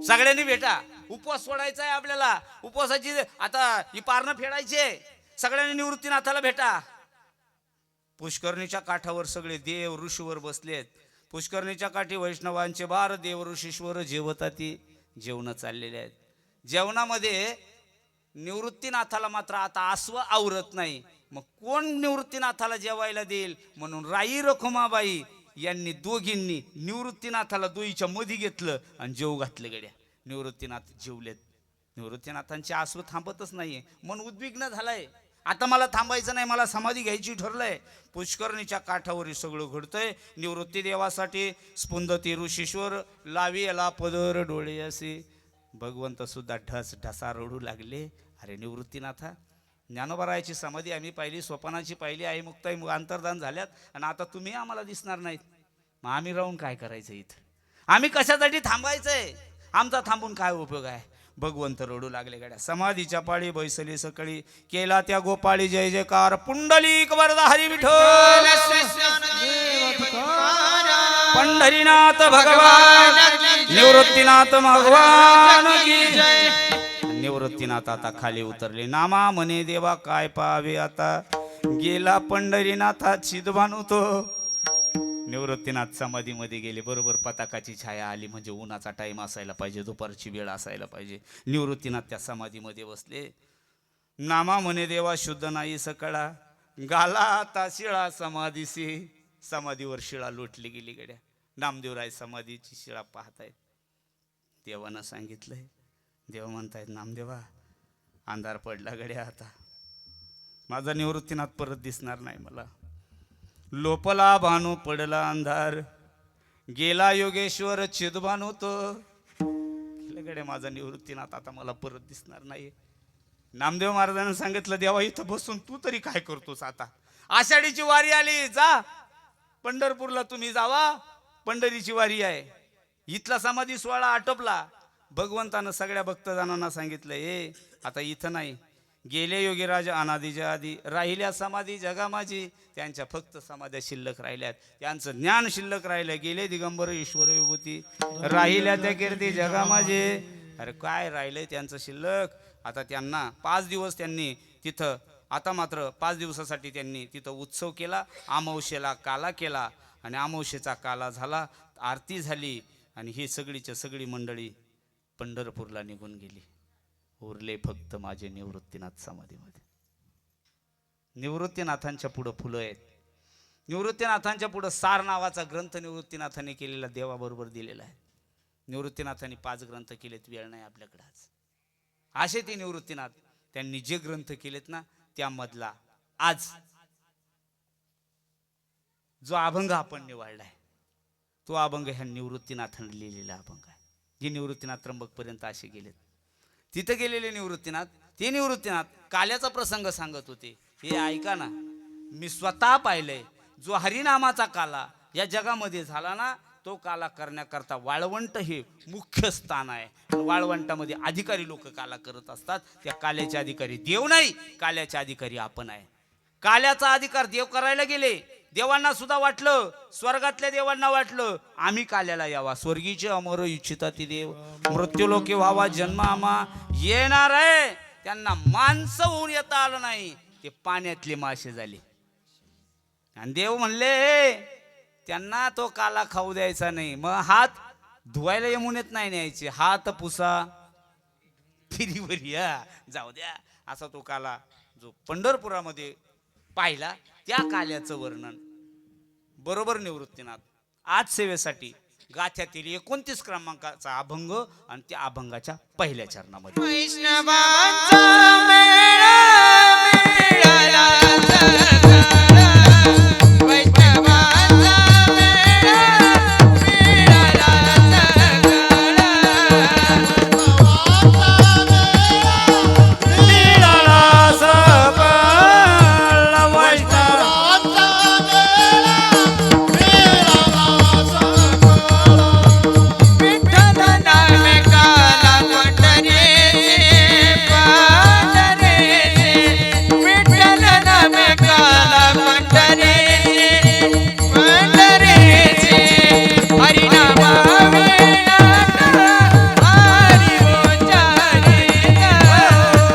सगळ्यांनी भेटा, उपवास सोडायचा आहे आपल्याला. उपवासाची आता ही पारणं फेडायचे. सगळ्यांनी निवृत्तीनाथाला भेटा. पुष्करणीच्या काठावर सगळे देव ऋषीवर बसलेत. पुष्करणीच्या काठी वैष्णवांचे बार देव ऋषीश्वर जेवताती. जेवण चाललेले आहेत. जेवणामध्ये निवृत्तीनाथाला मात्र आता आस्व आवरत नाही. मग कोण निवृत्तीनाथाला जेवायला देईल म्हणून राई रखुमाबाई यांनी दोघींनी निवृत्तीनाथाला दोईच्या मध्ये घेतलं आणि जेव घातले. गड्या निवृत्तीनाथ जेवलेत. निवृत्तीनाथांची आस्व थांबतच नाहीये. मन उद्विग्न झालाय. आता मला थांबायचं नाही, मला समाधी घ्यायची ठरलंय. पुष्करणीच्या काठावर सगळं घडतंय. निवृत्ती देवासाठी स्पुंदती ऋषीश्वर लावी याला पदर डोळे असे. भगवंत सुद्धा ढसा रडू लागले. अरे निवृत्तीनाथा, ज्ञानोबारायाची समाधी आम्ही पाहिली, सोपानाची पाहिली, आई मुक्ताई अंतर्धान झाल्यात आणि आता तुम्ही आम्हाला दिसणार नाहीत. मग आम्ही राहून काय करायचं इथं? आम्ही कशासाठी थांबायचंय? आमचा थांबून काय उपयोग आहे? भगवंत रडू लागले गड्या. समाधीच्या पाळी बैसली सकळी, केला त्या गोपाळी जय जयकार. पुंडलिक वरदा हरी विठ्ठल, पंढरीनाथ भगवान, निवृत्तीनाथ भगवान की जय. निवृत्तीनाथ आता खाली उतरले. नामा म्हणे देवा काय पाहावे आता, गेला पंढरीनाथात शिदभानू तो. निवृत्तीनाथ समाधीमध्ये गेले. बरोबर पताकाची छाया आली, म्हणजे उन्हाचा टाइम असायला पाहिजे, दुपारची वेळ असायला पाहिजे. निवृत्तीनाथ त्या समाधीमध्ये बसले. नामा म्हणे देवा शुद्ध नाही सकळा, गाला आता शिळा समाधीशी. समाधीवर शिळा लोटली गेली गड्या. नामदेवराय समाधीची शिळा पाहतायत. देवानं सांगितलंय, देव म्हणतायत नामदेवा अंधार पडला गड्या, आता माझा निवृत्तीनाथ परत दिसणार नाही मला. लोपला भानू पडला अंधार, गेला योगेश्वर चिदभानू तो. गड्या माझा निवृत्तीनाथ आता मला परत दिसणार नाही. नामदेव महाराजांनी सांगितलं, देवा इथं बसून तू तरी काय करतोस? आता आषाढीची वारी आली, जा पंढरपूरला तुम्ही जावा, पंढरीची वारी आहे. इथला समाधी सोहळा आटोपला. भगवंतानं सगळ्या भक्तजनांना सांगितलं, ए आता इथं नाही, गेले योगीराज अनादीच्या आधी, राहिल्या समाधी जगा माझी. त्यांच्या फक्त समाध्या शिल्लक राहिल्यात, त्यांचं ज्ञान शिल्लक राहिलं. गेले दिगंबर ईश्वर विभूती, राहिल्या त्या कीर्ती जगा माझे. अरे काय राहिलंय त्यांचं शिल्लक? आता त्यांना 5 दिवस त्यांनी तिथं, आता मात्र 5 दिवसासाठी त्यांनी तिथं उत्सव केला. अमावस्येला काला केला आणि अमावस्येचा काला झाला, आरती झाली आणि ही सगळीच्या सगळी मंडळी पंढरपूरला निघून गेली. उरले फक्त माझे निवृत्तीनाथ समाधीमध्ये. निवृत्तीनाथांच्या पुढं फुलं आहेत. निवृत्तीनाथांच्या पुढं सार नावाचा ग्रंथ निवृत्तीनाथांनी केलेला देवाबरोबर दिलेला आहे. निवृत्तीनाथांनी 5 ग्रंथ केलेत, वेळ नाही आपल्याकडे आज. असे ते निवृत्तीनाथ त्यांनी जे ग्रंथ केलेत ना, त्यामधला आज जो अभंग आपण निवडलाय, तो अभंग ह्या निवृत्तीनाथांनी लिहिलेला अभंग आहे. जे निवृत्तीनाथ त्र्यंबकपर्यंत असे गेलेत. तिथं गेलेले निवृत्तीनाथ, ते निवृत्तीनाथ काल्याचा प्रसंग सांगत होते. हे ऐका ना, मी स्वतः पाहिलंय. जो हरिनामाचा काला या जगामध्ये झाला ना, तो काला करण्याकरता वाळवंट हे मुख्य स्थान आहे. वाळवंटामध्ये अधिकारी लोक काला करत असतात. त्या काल्याचे अधिकारी देव नाही, काल्याचे अधिकारी आपण आहे. काल्याचा अधिकार देव करायला गेले. देवांना सुद्धा वाटलं, स्वर्गातल्या देवांना वाटलं आम्ही काल्याला यावा. स्वर्गीचे अमर इच्छिता ती देव, मृत्यूलोकी व्हावा जन्म आम्हा. येणार आहे त्यांना माणसं होऊन येता आलं नाही, ते पाण्यातले मासे झाले. आणि देव म्हणले त्यांना तो काला खाऊ द्यायचा नाही. मग हात धुवायला यमुनेत नाही न्यायचे, हात पुसा फिरीवर या, जाऊ द्या. असा तो काला जो पंढरपुरामध्ये पाहिला, त्या काल्याचं वर्णन बरोबर निवृत्तीनाथ आज सेवेसाठी गाथ्यातील 29 क्रमांकाचा अभंग आणि त्या अभंगाच्या पहिल्या चरणामध्ये. वैष्णवांचा मेळा मिळाला सगळा, वैष्णवांचा मेळा मिळाला सगळा, मिळाला सगळा वैष्णवांचा विठ्ठल नामे काला पंढरीचे पंढरीचे, विठ्ठल नामे काला पंढरीचे पंढरीचे, हरिनामा वेळात हरी उच्चारिता,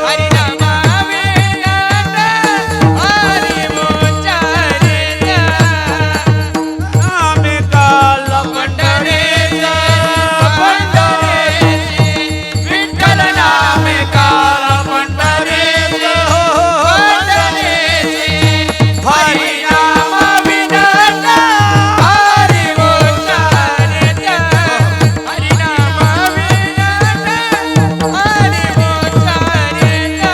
हरिनामा वेळात हरी उच्चारिता, आम्ही काल पंढरीचे पंढरीचे, विठ्ठल नामे काला पंढरीचे पंढरीचे, हरिनामा विनात हरी उच्चारिता, हरिनामा विनात हरी उच्चारिता.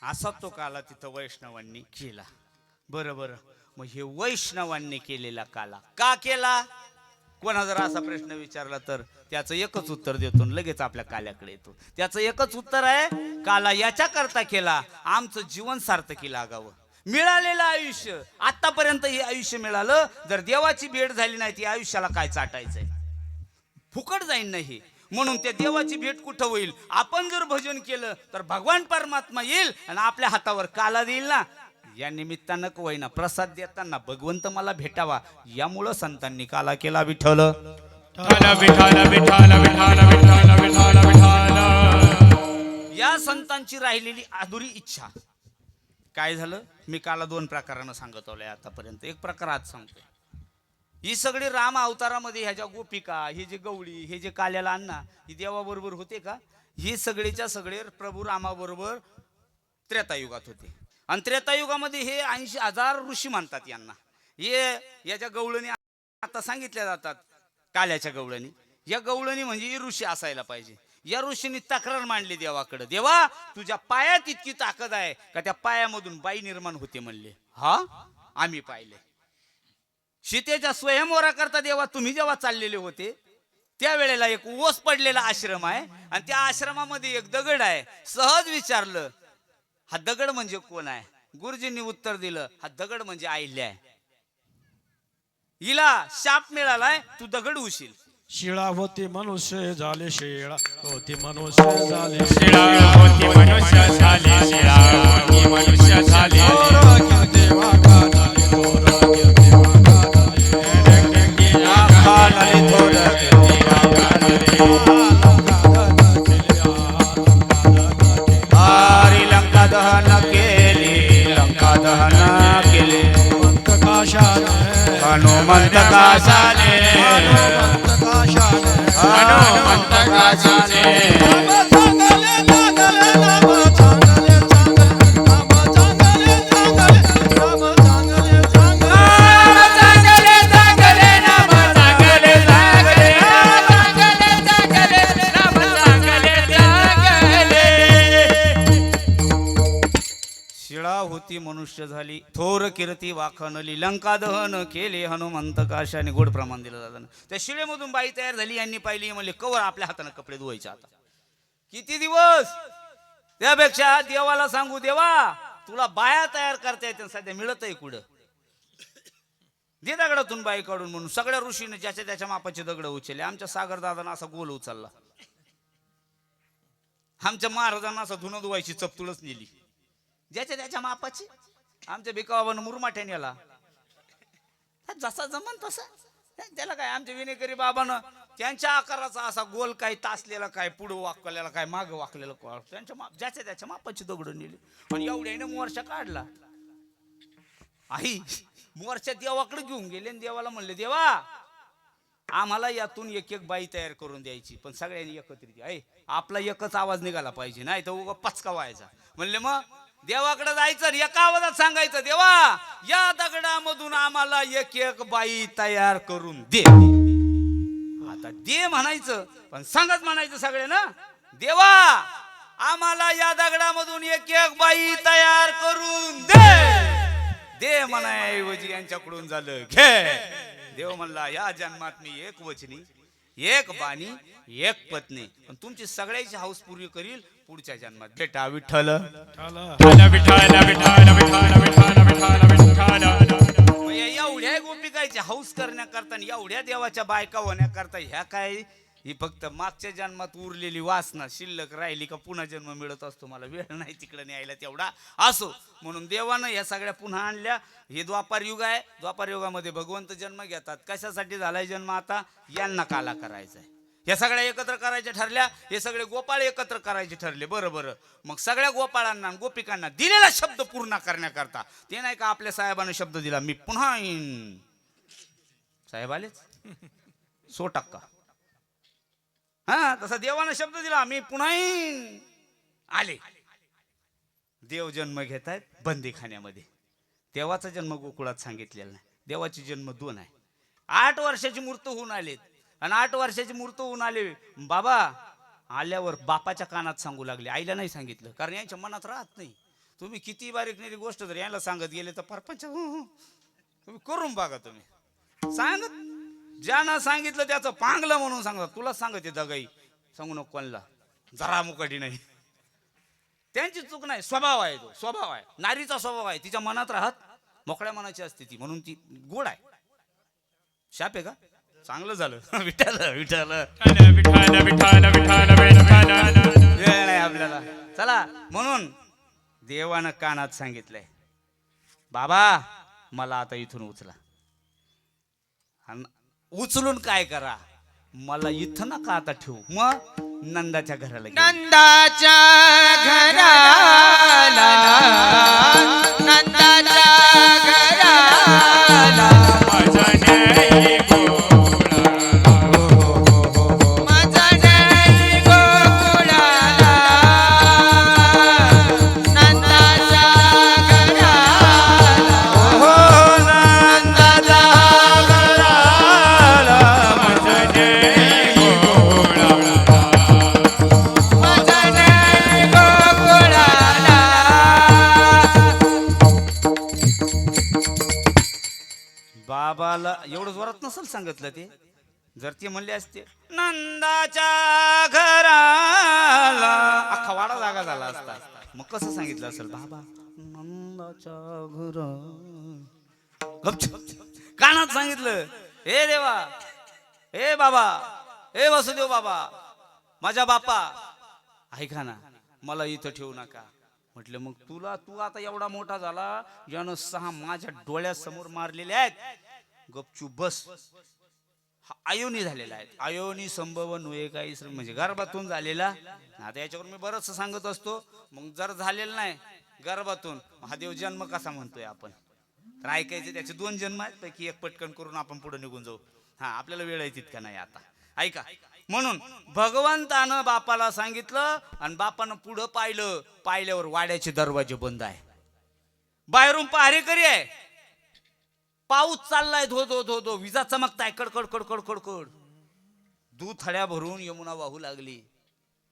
असा तो काला तिथं वैष्णवांनी केला. बरोबर. मग हे वैष्णवांनी केलेला काला का केला? कोणा जर असा प्रश्न विचारला तर त्याचं एकच उत्तर देतो आणि लगेच आपल्या काल्याकडे येतो. त्याचं एकच उत्तर आहे, काला याच्या करता केला आमचं जीवन सार्थकीला लागावं. मिळालेलं आयुष्य आतापर्यंत हे आयुष्य मिळालं, जर देवाची भेट झाली नाही ती आयुष्याला काय चाटायचंय, फुकट जाईन नाही. म्हणून त्या देवाची भेट कुठं होईल? आपण जर भजन केलं तर भगवान परमात्मा येईल आणि आपल्या हातावर काला देईल ना. या निमित्तानं होईना प्रसाद देताना भगवंत मला भेटावा, यामुळं संतांनी काला केला. विठ्ठल या संतांची राहिलेली अधुरी इच्छा काय झालं? मी काला 2 प्रकारानं सांगत आलोय आतापर्यंत. एक प्रकार आज सांगतोय. ही सगळी राम अवतारामध्ये ह्या ज्या गोपिका, हे जे गवळी, हे जे काल्याला अण्णा, ही देवाबरोबर होते का? ही सगळेच्या सगळे प्रभू रामाबरोबर त्रेतायुगात होते. आणि त्रेतायुगामध्ये हे 80,000 ऋषी मानतात यांना. हे याच्या गवळणी आता सांगितल्या जातात काल्याच्या गवळणी. या गवळणी म्हणजे ही ऋषी असायला पाहिजे. या ऋषींनी तक्रार मांडली देवाकडे, देवा तुझ्या पायात इतकी ताकद आहे का त्या पायामधून बाई निर्माण होते म्हणले. हा आम्ही पाहिले. सीतेच्या स्वयंवरा करता देवा तुम्ही जेव्हा चाललेले होते त्यावेळेला एक ओस पडलेला आश्रम आहे आणि त्या आश्रमामध्ये एक दगड आहे. सहज विचारलं हा दगड म्हणजे कोण आहे? गुरुजींनी उत्तर दिलं हा दगड म्हणजे अहिल्या आहे. हिला शाप मिळालाय तू दगड उशील. शिळा होती मनुष्य झाले, शिळा होती मनुष्य झाले, शिळा होती मनुष्य झाले, शिळा होती मनुष्य झाले. देवा का झाले, थोर देवा का झाले, हरी लंका दहन केली, लंका दहन केली. हनुमंत काशाने, हनुमंत काशाने, हनुमंत काशाने, हनुमंत काशाने. शिळा होती मनुष्य झाली, थोर कीर्ती वाखणली, लंका दहन केले हनुमंत काशाने. गोड प्रमाण दिलं जातं. त्या शिळेमधून बाई तयार झाली, यांनी पाहिली, म्हणले कवर आपल्या हाताने कपडे धुवायचे. आता किती दिवस? त्यापेक्षा देवाला सांगू, देवा तुला बाया तयार करता येते, सध्या मिळत आहे कुठं? दे दगडातून बाई काढून. म्हणून सगळ्या ऋषीने ज्याच्या त्याच्या मापाचे दगड उचलले. आमच्या सागर दादांना असा गोल उचलला, आमच्या महाराजांना असं धुणं धुवायची चपतुळच नेली ज्याच्या त्याच्या मापाची. आमच्या भिकाबाबानं मुरमाठ्या नेला, जसा जमन तसा. त्याला काय आमच्या विनेकरी बाबानं त्यांच्या आकाराचा असा गोल काय तासलेला, काय पुढं वाकलेला, काय माग वाकलेला, त्यांच्या ज्याच्या त्याच्या मापाची दगड नेली. पण एवढ्याने मोर्चा काढला. आई मोर्चा देवाकडे घेऊन गेले आणि देवाला म्हणले, देवा आम्हाला यातून एक एक बाई तयार करून द्यायची, पण सगळ्यांनी एकत्रित. आहे आपला एकच आवाज निघाला पाहिजे, नाही तर उगा पचका व्हायचा. म्हणले मग देवाकडे जायचं, एका आवाजात सांगायचं, देवा या दगडामधून आम्हाला एक एक बाई तयार करून दे. आता दे म्हणायचं, पण सांगत म्हणायचं सगळे ना, देवा आम्हाला या दगडामधून एक एक बाई तयार करून दे. दे म्हणायऐवजी यांच्याकडून झालं घे. देव म्हणला या जन्मात मी एक वचनी, एक बाणी, एक पत्नी, पण तुमची सगळ्याची हाऊस पूर्ण करील पुढच्या जन्मात. बेटा विठ्ठल एवढ्या गोपिकायची हाऊस करण्याकरता आणि एवढ्या देवाच्या बायका होण्याकरता ह्या काय, ही फक्त मागच्या जन्मात उरलेली वासना शिल्लक राहिली का पुन्हा जन्म मिळत असतो. मला वेळ नाही तिकडे न्यायला तेवढा असो. म्हणून देवानं ह्या सगळ्या पुन्हा आणल्या. हे द्वापार युग आहे. द्वापार युगामध्ये भगवंत जन्म घेतात. कशासाठी झालाय जन्म? आता यांना काला करायचा आहे. या सगळ्या एकत्र करायच्या ठरल्या. हे सगळे गोपाळ एकत्र करायचे ठरले. बरं मग सगळ्या गोपाळांना गोपिकांना दिलेला शब्द पूर्ण करण्याकरता, ते नाही का आपल्या साहेबांना शब्द दिला मी पुन्हा येईन, साहेब आलेच 100%. हा तसा देवानं शब्द दिला मी पुन्हा येईन, आले. देव जन्म घेत आहेत बंदीखान्यामध्ये. देवाचा जन्म गोकुळात सांगितलेला नाही. देवाची जन्म 2 आहे. 8 वर्षाची मूर्त होऊन आलेत. आणि 8 वर्षाची मूर्त होऊन आले. बाबा आल्यावर बापाच्या कानात सांगू लागले, आईला नाही सांगितलं, कारण यांच्या मनात राहत नाही. तुम्ही किती बारीक नाही गोष्ट जर याला सांगत गेले तर परपंच तुम्ही करून बघा. तुम्ही सांगत ज्यानं सांगितलं त्याचं पांगलं म्हणून सांगतात. तुला सांगते दगाई सांगू नको कोणला, जरा मुकाटी नाही. त्यांची चूक नाही, स्वभाव आहे तो, स्वभाव आहे, नारीचा स्वभाव आहे, तिच्या मनात राहत मोकळ्या मनाची असते ती, म्हणून ती गोड आहे. शाप आहे का? चांगलं झालं. विठाल विठाल विठाल विठाल विठाल विठाल. वेळ नाही आपल्याला. चला, म्हणून देवानं कानात सांगितलंय, बाबा मला आता इथून उचला. आणि उचलून काय करा, मला इथं नका आता ठेवू, मग नंदाच्या घराला घेऊन. नंदाच्या घराला नंदाच्या घराला माझा नाही माझा नाही गोकुळाला नंदाच्या घराला नंदाच्या घराला माझा नाही माझा नाही गोकुळाला. बाबाला एवढं जोरात नसेल सांगितलं ते, जर ते म्हणले असते नंदाच्या घराला, अख्खा वाडा जागा झाला असता. मग कसं सांगितलं असेल, बाबा नंदाच्या घरा, कानात सांगितलं. हे देवा, हे बाबा, हे वसुदेव बाबा, माझ्या बापा ऐका ना, मला इथं ठेवू नका. म्हटलं मग तू आता एवढा मोठा झाला, यानं 6 माझ्या डोळ्यासमोर मारलेले आहेत, गपचूप बस. हा अयोनी झालेला आहे, अयोनी संभव नुये काही म्हणजे गर्भातून झालेला. आता याच्यावर मी बरंच सांगत असतो, मग जर झालेलं नाही गर्भातून, हा देव जन्म कसा म्हणतोय आपण, तर ऐकायचे त्याचे 2 जन्म आहेत, पैकी एक पटकन करून आपण पुढे निघून जाऊ. हा, आपल्याला वेळ आहे तितका नाही आता, ऐका. म्हणून भगवंतानं बापाला सांगितलं, आणि बापानं पुढं पाहिलं, पाहिल्यावर वाड्याचे दरवाजे बंद आहे, बाहेरून पहारेकरी आहे, पाऊस चाललाय धो धो धो धो, विजा चमकताय कडकड कडकड कडकड, दूध थड्या भरून यमुना वाहू लागली,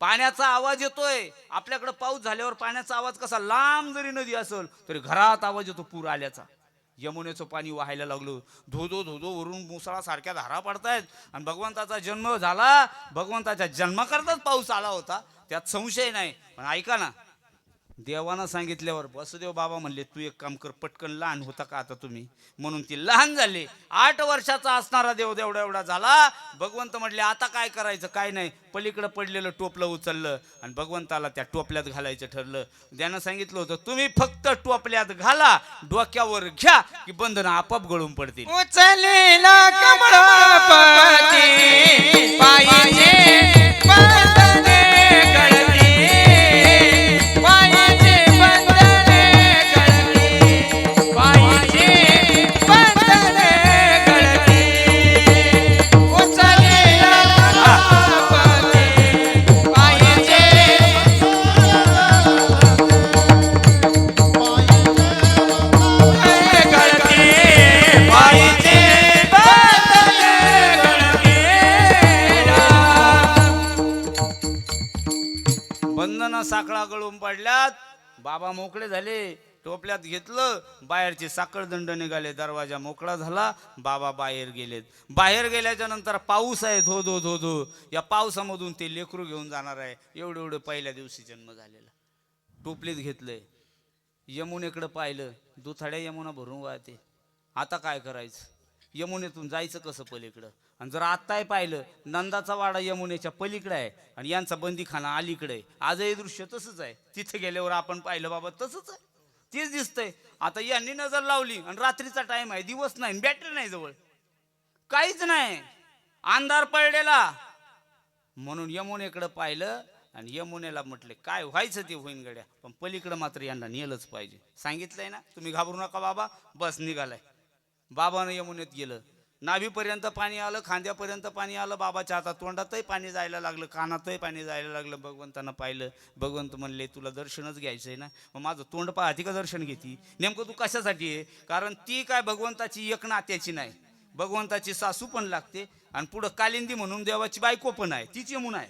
पाण्याचा आवाज येतोय. आपल्याकडे पाऊस झाल्यावर पाण्याचा आवाज कसा, लांब जरी नदी असेल तरी घरात आवाज येतो पूर आल्याचा. यमुनेचं पाणी वाहायला लागलं, धोधो धोधो वरून मुसळासारख्या धारा पडतायत. आणि भगवंताचा जन्म झाला, भगवंताच्या जन्माकरताच पाऊस आला होता, त्यात संशय नाही. पण ऐका ना, देवानं सांगितल्यावर वसुदेव बाबा म्हणले, तू एक काम कर, पटकन लहान होता का आता तुम्ही, म्हणून ती लहान झाली. 8 वर्षाचा असणारा देव एवढा एवढा झाला. भगवंत म्हटले आता काय करायचं, काय नाही. पलीकडे पडलेलं टोपलं उचललं आणि भगवंताला त्या टोपल्यात घालायचं ठरलं. त्यानं सांगितलं होतं, तुम्ही फक्त टोपल्यात घाला, डोक्यावर घ्या की बंधन आपाप गळून पडतील. उचलेला कमळापती पायाचे बंधने गळती, पायाचे बंधने गळती, पायाचे बंधने गळती. उचलेला कमळापती पायाचे गळती, पायाचे बंधन साखळा गळून पडल्यात. बाबा मोकळे झाले, टोपल्यात घेतलं, बाहेरचे साखळ दंड निघाले, दरवाजा मोकळा झाला, बाबा बाहेर गेलेत. बाहेर गेल्याच्या नंतर पाऊस आहे धो धो धो धो, या पावसामधून ते लेकरू घेऊन जाणार आहे. एवढं एवढं पहिल्या दिवशी जन्म झालेला, टोपलीत घेतलंय, यमुनेकडे पाहिलं, दुथड्या यमुना भरून वाहते. आता काय करायचं, यमुनेतून जायचं कसं पलीकडं. आणि जर आत्ताही पाहिलं, नंदाचा वाडा यमुनेच्या पलीकडे आहे आणि यांचा बंदीखाना अलीकडे आहे. आजही दृश्य तसंच आहे. तिथे गेल्यावर आपण पाहिलं, बाबा तसंच आहे, तेच दिसतंय. आता यांनी नजर लावली आणि रात्रीचा टाइम आहे, दिवस नाही, बॅटरी नाही जवळ, काहीच नाही, अंधार पडलेला. म्हणून यमुनेकडे पाहिलं आणि यमुनेला म्हटले, काय व्हायचं ते होईन गड्या, पण पलीकडे मात्र यांना नेलंच पाहिजे. सांगितलंय ना, तुम्ही घाबरू नका बाबा. बस निघालाय. बाबानं यमुनेत गेलं, नाभीपर्यंत पाणी आलं, खांद्यापर्यंत पाणी आलं. बाबाच्या हातात तोंडातही पाणी जायला लागलं, कानातही पाणी जायला लागलं. भगवंतानं पाहिलं. भगवंत म्हणले, तुला दर्शनच घ्यायचंय ना, मग माझं तोंड पाहती का दर्शन घेती, नेमकं तू कशासाठी आहे. कारण ती काय भगवंताची एक नात्याची नाही, भगवंताची सासू पण लागते आणि पुढं कालिंदी म्हणून देवाची बायको पण आहे, तीच यमुना आहे.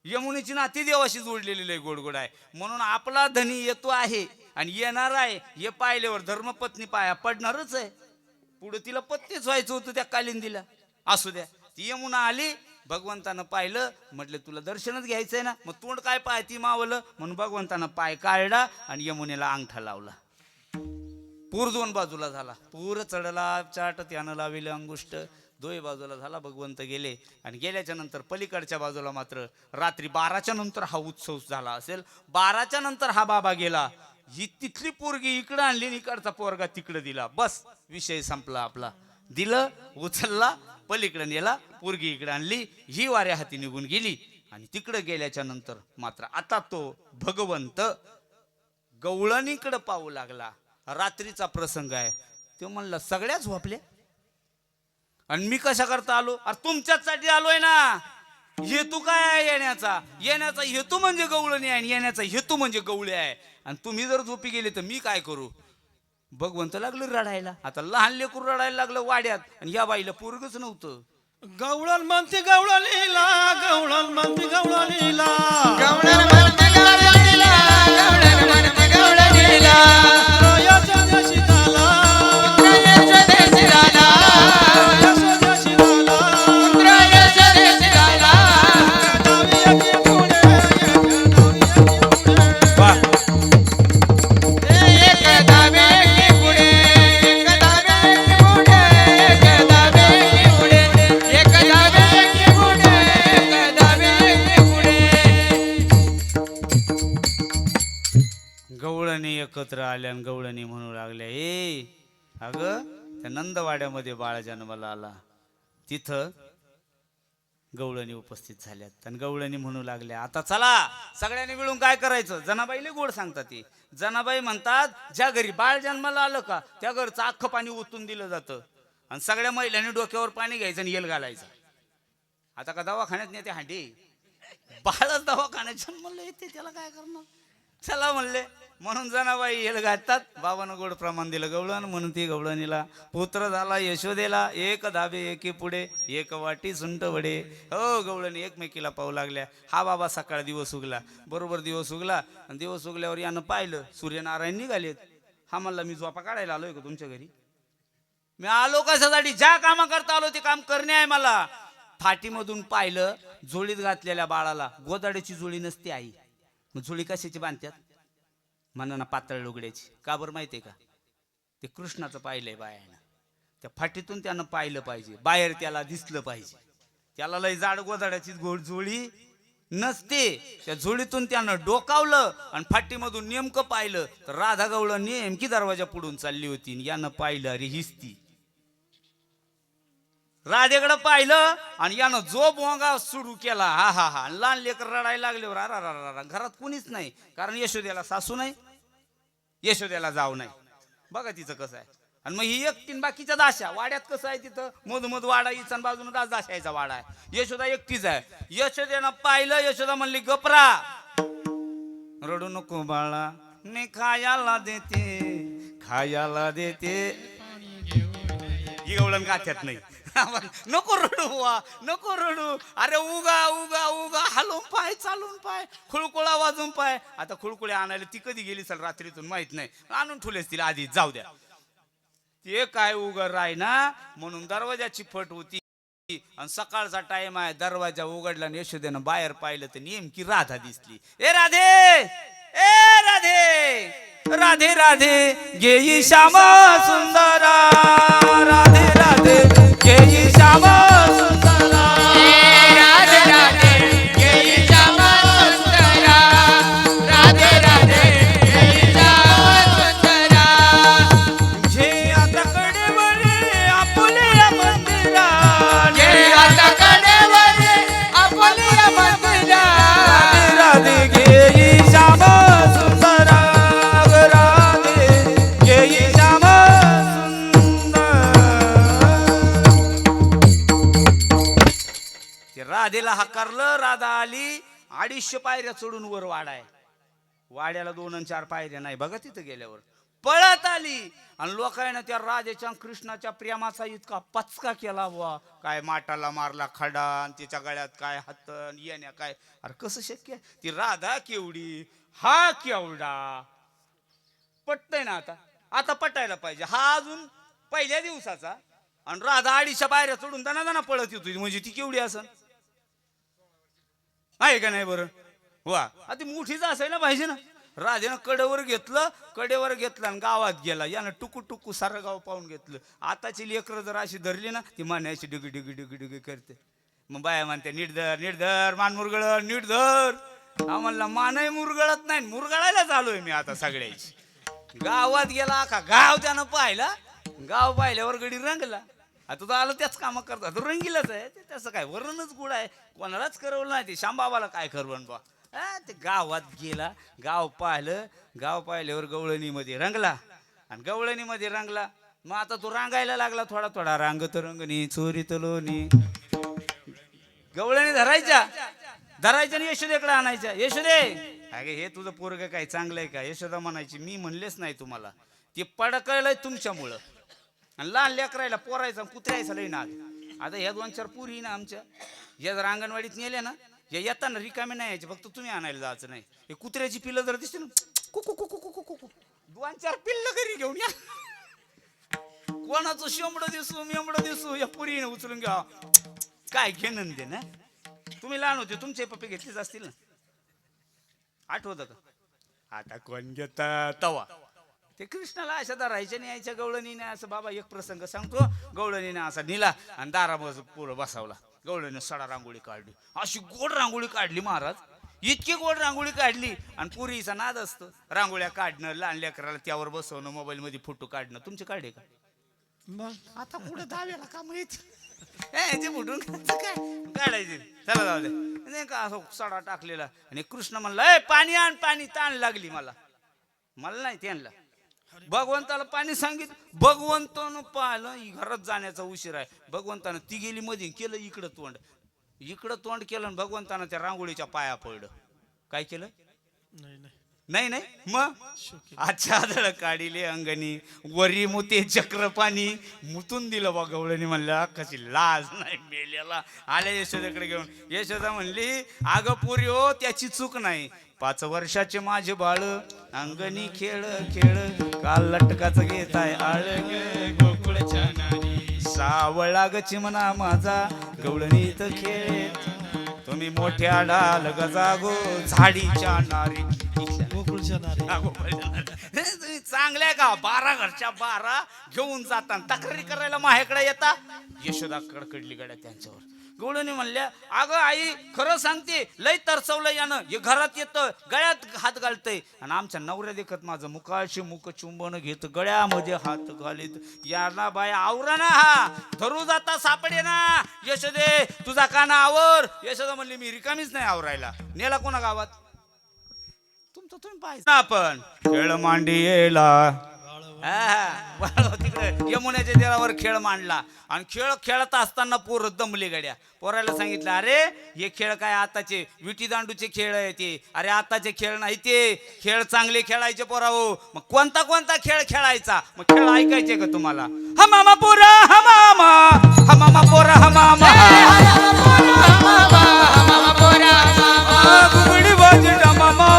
यमुनेची नाती देवाशी जोडलेली लय गोडगोड आहे. म्हणून आपला धनी येतो आहे आणि येणार आहे, हे पाहिल्यावर धर्मपत्नी पाया पडणारच आहे. पुढे तिला पत्नीच व्हायचं होतं त्या कालिंदीला. असू द्या, ती यमुना आली भगवंतानं पाहिलं, म्हटलं तुला दर्शनच घ्यायचंय ना, मग तोंड काय पाहती मावलं, म्हणून भगवंतानं पाय काढला आणि यमुनेला अंगठा लावला. पूर दोन बाजूला झाला, पूर चढला चाट त्यानं लाविले अंगुष्ट, दोय बाजूला झाला. भगवंत गेले आणि गेल्याच्या नंतर पलीकडच्या बाजूला मात्र रात्री 12च्या नंतर हा उत्सव झाला असेल. 12च्या नंतर हा बाबा गेला, ही तिथली पोरगी इकडं आणली आणि इकडचा पोरगा तिकडं दिला. बस विषय संपला आपला. दिलं, उचलला, पलीकडे नेला, पोरगी इकडे आणली, ही वाऱ्या हाती निघून गेली. आणि तिकडे गेल्याच्या नंतर मात्र आता तो भगवंत गवळणीकडे पाहू लागला. रात्रीचा प्रसंग आहे. तो म्हणला सगळ्या झोपल्या आणि मी कशा करता आलो? अरे तुमच्यासाठी आलोय ना. हेतू काय आहे येण्याचा? येण्याचा हेतू म्हणजे गवळणी आहे आणि येण्याचा हेतू म्हणजे गवळे आहे. आणि तुम्ही जर झोपी गेले तर मी काय करू? भगवंत लागलं रडायला. आता लहान लेकरू रडायला लागलं वाड्यात आणि या बाईला पोरगच नव्हतं. गवळण म्हणते गवळणीला, गवळण म्हणते गवळणीला, गवळण म्हणते गवळणीला, गवळण म्हणते गवळणीला. याच्या देशी झाला, पुत्र यशोदेशी झाला, याच्या देशी झाला. पुत्र यशोदेशी झाला. डावी एकी पुढे, डावी एकी पुढे. एक धावे की पुढे, एक धावे की पुढे, एक धावे की पुढे, एक धावे की पुढे, एक धावे की पुढे. गवळणी एकत्र आल्या आणि गवळणी म्हणू लागल्या, ए अगं त्या नंदवाड्यामध्ये बाळ जन्माला आला, तिथं गवळणी उपस्थित झाल्यात. आणि गवळणी म्हणू लागल्या, आता चला सगळ्यांनी मिळून काय करायचं? जनाबाईले गोड सांगतात. ती जनाबाई म्हणतात, ज्या घरी बाळ जन्माला आलं का त्या घरचं अख्खं पाणी ओतून दिलं जातं आणि सगळ्या महिलांनी डोक्यावर पाणी घ्यायचं आणि येल घालायचं. आता का दवाखान्यात नेते हांडी? बाळच दवाखान्यात जन्माला येते, त्याला काय करणार? चला म्हणले. म्हणून जनाबाई येल घालतात. बाबानं गोड प्रमाण दिलं गवळण, म्हणून ती गवळणीला पुत्र झाला यशोदेला. एक धाबे एकी पुढे, एक वाटी सुंट वडे. हो, गवळणी एकमेकीला पाहू लागल्या. हा बाबा सकाळ दिवस उगला, बरोबर दिवस उगला आणि दिवस उगल्यावर यानं पाहिलं सूर्यनारायण निघालेत. हा म्हणला, मी झोपा काढायला आलोय का तुमच्या घरी? मी आलो कशासाठी? ज्या कामा करता आलो ते काम करणे आहे मला. फाटीमधून पाहिलं, झोळीत घातलेल्या बाळाला गोदाड्याची झोळी नसते आई. मग झोळी कशाची बांधतात? म्हणा ना पातळ लुगड्याची. का बरं माहितीये का? ते कृष्णाचं पाहिलंय बायानं. त्या फाटीतून त्यानं पाहिलं पाहिजे, बाहेर त्याला दिसलं पाहिजे. त्याला लय जाड गोदाड्याची झोळी नसते. त्या झोळीतून त्यानं डोकावलं आणि फाटीमधून नेमकं पाहिलं तर राधा गवळण नेमकी दरवाजा पुढून चालली होती. यानं पाहिलं, अरे हीच ती. राधेकडे पाहिलं आणि यानं जो बोंगा सुरू केला. हा हा हा. लहान लेकर रडायला लागल्यावर अरा घरात कुणीच नाही, कारण यशोदेला सासू नाही, यशोदेला जाऊ नाही. बघा तिचं कसं आहे. आणि मग ही एकटीन बाकीच्या दाशा. वाड्यात कसं आहे, तिथं मधोमध वाडा इचन बाजून दाशायचा वाडा आहे. यशोदा एकटीच आहे. यशोदेनं पाहिलं, यशोदा म्हणली गपरा, रडू नको बाळा, मी खायला देते, खायला देते. ही गवळण गाठ्यात नाही. नको रडू बुवा, नको रडू. अरे उगा उगा उगा, हलून पाय, चालून पाय, खुळकुळा वाजून पाय. आता खुळकुळे आणायला ती कधी गेली सर रात्रीतून माहित नाही, आणून ठेवलेस तिला आधी, जाऊ द्या. ते काय उगा राय ना, म्हणून दरवाजाची फट होती आणि सकाळचा टाइम आहे. दरवाजा उघडला आणि यशोदेनं बाहेर पाहिलं तर नेमकी राधा दिसली. ए राधे, ए राधे, राधे राधे गेई श्यामा सुंदरा, राधे राधे गेई श्यामा सुंदरा, राधे राधे गेई श्यामा सुंदरा, राधे राधे गेई श्यामा सुंदरा. जे आता कडेवरे आपल्या मंदिरा, जे आता कडेवरे आपल्या मंदिरा, राधे राधे गेई श्यामा सुंदरा, राधे गेई श्यामा सुंदरा. राधेला हकारलं, राधा आली. 250 पायऱ्या चढून वर वाडा आहे. वाड्याला 2 आणि 4 पायऱ्या नाही. बघा तिथं गेल्यावर पळत आली आणि लोकांना त्या राधेच्या कृष्णाच्या प्रेमाचा इतका पचका केला बुवा. काय माटाला मारला खडा आणि तिच्या गळ्यात काय हात येण्या काय. अरे कसं शक्य? ती राधा केवढी, हा केवढा. पटतय ना? आता पटायला पाहिजे. हा अजून पहिल्या दिवसाचा आणि राधा 250 पायऱ्या चढून दाना पळत येतो, म्हणजे ती केवढी असन? आहे का नाही बरं वा आता मोठीच असायला पाहिजे ना राजानं कडेवर घेतलं आणि गावात गेला यानं टुकू टुकू सारं गाव पाहून घेतलं आताची लेकरं जर अशी धरली ना ती मान्याची डिगी डिगी डिगी डिगी करते मग बाया म्हणते नीट धर मान मुरगळ नीट धर आम्हाला मानही मुरगळत नाही मुरगळायला चालूय मी आता सगळ्याची गावात गेला का गाव त्यानं पाहिला गाव पाहिल्यावर गडी रंगला आता तो आलं त्याच कामं करतात रंगीलच आहे ते त्याचं काय वर्णनच गुड आहे कोणालाच करवलं नाही ते शांबाबाला काय करवण बा ते गावात गेला गाव पाहिल्यावर गवळणीमध्ये रंगला आणि गवळणीमध्ये रंगला मग आता तो रांगायला लागला थोडा थोडा रांगत रंगणी चोरी तलोनी गवळणी धरायच्या आणि यशोदेकडे आणायच्या यशोदे अगे हे तुझं पोरग काय चांगलं आहे का यशोदा म्हणायची मी म्हणलेच नाही तुम्हाला ते पडकळलंय तुमच्यामुळं आणि लहान लेकरायला पोरायचा कुत्र्यायचा लई नाद आता ह्या 2-4 पुरी ना आमच्या या जर अंगणवाडीत नेल्या ना या येताना रिकामे नाही यायचे फक्त तुम्ही आणायला जायचं नाही हे कुत्र्याची पिल्लं जर दिसते ना कुकू कुकू कुकू कुकू 2-4 पिल्लं घरी घेऊन या कोणाचं मेंबडं दिसू या पुरीने उचलून घ्या काय घेणं दे ना तुम्ही लहान होते तुमचे पप्पे घेतलेच असतील ना आठवतं का आता कोण घेत तवा ते कृष्णाला अशा धरायच्या नाही यायच्या गवळणीने असं बाबा एक प्रसंग सांगतो गवळणीने असा नेला आणि दारामध्ये पुरं बसावला गवळणीने सडा रांगोळी काढली अशी गोड रांगोळी काढली महाराज इतकी गोड रांगोळी काढली आणि पुरीचा नाद असतो रांगोळ्या काढणं लहान लेकराला त्यावर बसवणं मोबाईल मध्ये फोटो काढणं तुमचे काढले का मग आता पुढे दहाव्याला काम येते फुटून काय काढायचे चला जाऊ दे नाही का असं सडा टाकलेला आणि कृष्ण म्हणला पाणी आण पाणी ताण लागली मला नाही त्यांना भगवंताला पाणी सांगितलं भगवंतानं पाहिलं घरात जाण्याचा उशीर आहे भगवंतानं ती गेली मध्ये केलं इकडं तोंड केलं आणि भगवंतानं त्या रांगोळीच्या पाया पडलं काय केलं नाही मग अच्छा आदळ काढिले अंगणी वरी मुते चक्र पाणी मुतून दिलं बा गवळणी म्हणलं कशी लाज नाही मेल्याला आल्या यशोदेकडे घेऊन यशोदा म्हणली अगं पुरी हो त्याची चूक नाही 5 वर्षाचे माझे बाळ अंगणी खेळ काल लटकाच घेताय आळ गोकुळच्या नारी सावळा ग चिमणा माझा गवळणीत खेळ तुम्ही मोठ्या डाल गजागो झाडीच्या नारी तुम्ही चांगल्या का 12 घरच्या 12 घेऊन जाता तक्रारी करायला माझ्याकडे येता यशोदा कडकडली गड्या त्यांच्यावर गवळणी म्हणल्या अगं आई खरं सांगते लय तरसवलं यानं हे घरात येतं गळ्यात हात घालतय आणि आमच्या नवऱ्या देखत माझं मुखाशी मुख चुंबन घेत गळ्यामध्ये हात घालीत याला बाया आवरा ना हा धरू जाता सापडे ना यशोदे तुझा काना आवर यशोदा म्हणली मी रिकामीच नाही आवरायला नेला कोणा गावात तुमचं तुम्ही पाहिजे आपण खेळ मांडी येला तिकडे यमुनेच्या देरावर खेळ मांडला आणि खेळ खेळत असताना पोरं दमले गड्या पोराला सांगितलं अरे हे खेळ काय आताचे विटी दांडूचे खेळ आहे ते अरे आताचे खेळ नाही ते खेळ चांगले खेळायचे पोराओ मग कोणता खेळ खेळायचा मग खेळ ऐकायचे का तुम्हाला हमामा पोरा हमामा पोरा हमामा गुगडी बाज डमामा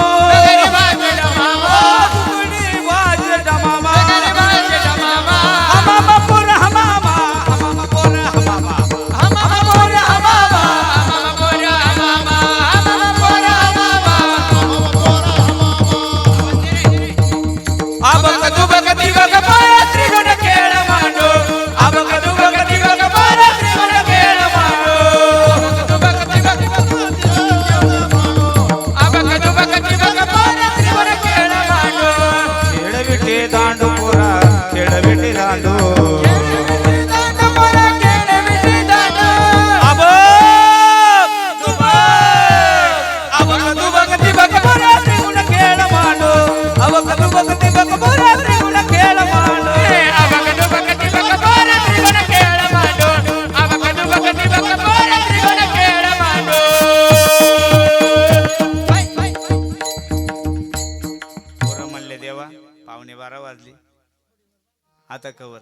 आता कवर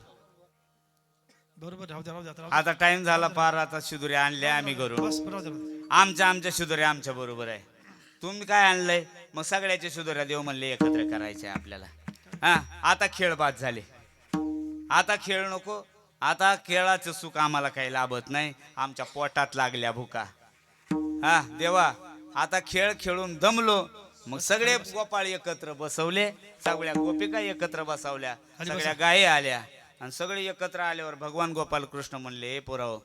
बरोबर आता टाइम झाला पार आता शिदुऱ्या आणल्या आम्ही घरून आमच्या शिदुऱ्या आमच्या बरोबर आहे तुम्ही काय आणलंय मग सगळ्याच्या शिदुऱ्या देव म्हणले एकत्र करायचे आपल्याला हा आता खेळ बाद झाले आता खेळ नको आता खेळाचं सुख आम्हाला काही लाभत नाही आमच्या पोटात लागल्या भुका हा देवा आता खेळ खेळून दमलो मग सगळे गोपाळ एकत्र बसवले, सगळ्या गोपिका एकत्र बसवल्या, सगळ्या गायी आल्या आणि सगळे एकत्र आल्यावर भगवान गोपाल कृष्ण म्हणले, पोराव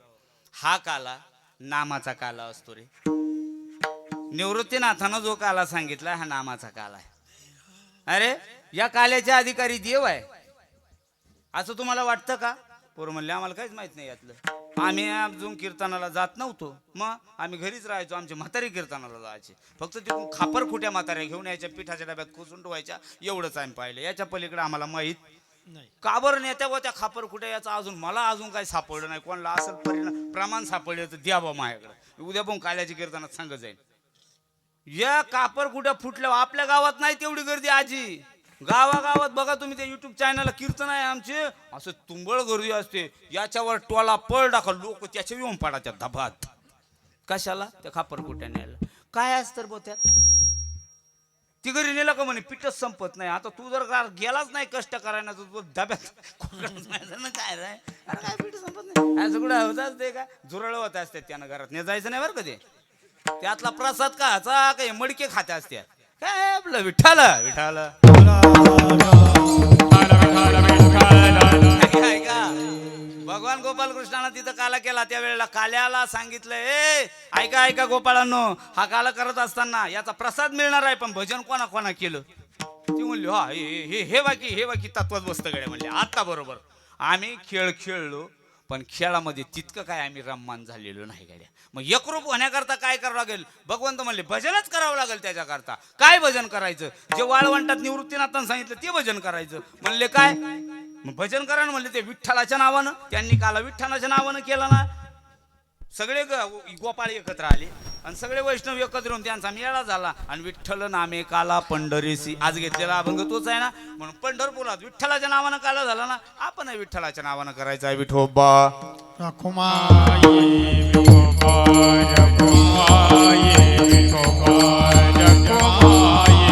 हा काला नामाचा काला असतो रे. निवृत्तीनाथानं जो काला सांगितला हा नामाचा काला आहे. अरे या काल्याचे अधिकारी देव आहे असं तुम्हाला वाटतं का? पोरं म्हणले आम्हाला काहीच माहित नाही यातलं, आम्ही अजून कीर्तनाला जात नव्हतो, मग आम्ही घरीच राहायचो, आमचे म्हातारी कीर्तनाला जायचे, फक्त तिथून खापर खुट्या म्हाताऱ्या घेऊन यायच्या, पिठाच्या डब्यात खोसून ठेवायच्या, एवढंच आम्ही पाहिलं. याच्या पलीकडे आम्हाला माहीत नाही. काबर नेत्या व त्या खापर खुट्या याचं अजून काही सापडलं नाही. कोणाला असं प्रमाण सापडलं तर द्या बा माझ्याकडे, उद्या पण काल्याच्या कीर्तनात सांगत जाईल. या कापर कुठं फुटल्यावर आपल्या गावात नाही तेवढी गर्दी आजी, गावागावात बघा तुम्ही, ते युट्यूब चॅनलला कीर्तन आहे आमचे, असं तुंबळ गर्दी असते. याच्यावर टोला पळ टाका, लोक त्याच्या येऊन पडाच्या धबात. कशाला? त्या खापर कुट्या न्यायला. काय असतं बो त्यात? ती घरी नेला का म्हणे पीठच संपत नाही. आता तू जर गेलाच नाही कष्ट करायला तर तू डब्यात काय रे, अरे काय पीठ संपत नाही असं कुठं होत असते का? झुरळ होत असते त्यानं, घरात नाही जायचं नाही बरं का ते. त्यातला प्रसाद का काही मडके खाते असते काय आपलं विठ्ठल विठ्ठल ऐका. भगवान गोपाल कृष्णानं तिथं काला केला, त्या वेळेला काल्याला सांगितलं, ए ऐका ऐका गोपाळांनो, हा काला करत असताना याचा प्रसाद मिळणार आहे, पण भजन कोणा कोणा केलं? ती म्हणली हा हे बाकी तत्वात बसतं गड्या. म्हणले आता बरोबर, आम्ही खेळ खेळलो पण खेळामध्ये तितकं काय आम्ही रममान झालेलो नाही गड्या. मग एकरूप होण्याकरता काय करावं लागेल? भगवंत म्हणले भजनच करावं लागेल. त्याच्याकरता काय भजन करायचं? जे वाळवंटात निवृत्तीनाथानं सांगितलं ते भजन करायचं. म्हणले काय? मग भजन करा ना. म्हणले ते विठ्ठलाच्या नावानं. त्यांनी काला विठ्ठलाच्या नावानं केला ना. सगळे गोपाळ एकत्र आले आणि सगळे वैष्णव एकत्र येऊन त्यांचा मेळा झाला आणि विठ्ठल नामे काला पंढरीसी. आज घेतलेला अभंग तोच आहे ना. म्हणून पंढरपुरात विठ्ठलाच्या नावानं काला झाला ना, आपण विठ्ठलाच्या नावानं करायचं आहे. विठोबा रखुमाई विठोबा रखुमाई विठोबा रखुमाई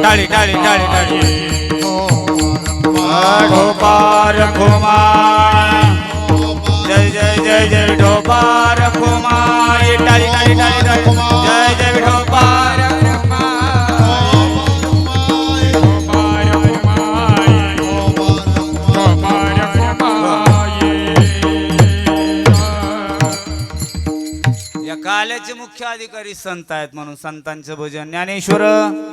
टाळी टाळी टाळी टाळी विठोबा रखुमाई, जय जय जय जय विठोबा रखुमाई. टाळी टाळी टाळी टाळी जय जय विठोबा काल्याचे मुख्य अधिकारी संत आहेत म्हणून संतांचं भजन. ज्ञानेश्वर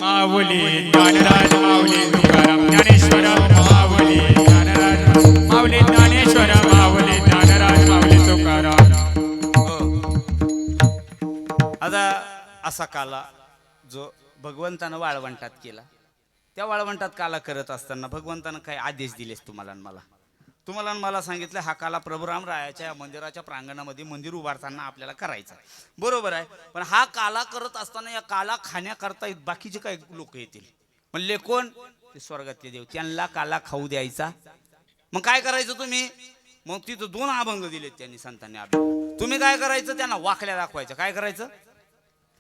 माऊली ज्ञानराज माऊली तुकाराम ज्ञानेश्वर माऊली ज्ञानराज माऊली ज्ञानेश्वर माऊली ज्ञानराज माऊली तुकाराम. आता असा काला जो भगवंतानं वाळवंटात केला, त्या वाळवंटात काला करत असताना भगवंतानं काय आदेश दिलेस तुम्हाला आणि मला सांगितलं, हा काला प्रभू रामरायाच्या या मंदिराच्या प्रांगणामध्ये मंदिर उभारताना आपल्याला करायचा. बरोबर आहे. पण हा काला करत असताना या काला खाण्याकरता बाकीचे काही लोक येतील. म्हणले कोण? ते स्वर्गातले देव. त्यांना काला खाऊ द्यायचा. मग काय करायचं तुम्ही? मग तिथं 2 अभंग दिलेत त्यांनी संतांनी आपल्याला. तुम्ही काय करायचं? त्यांना वाकल्या दाखवायचं. काय करायचं?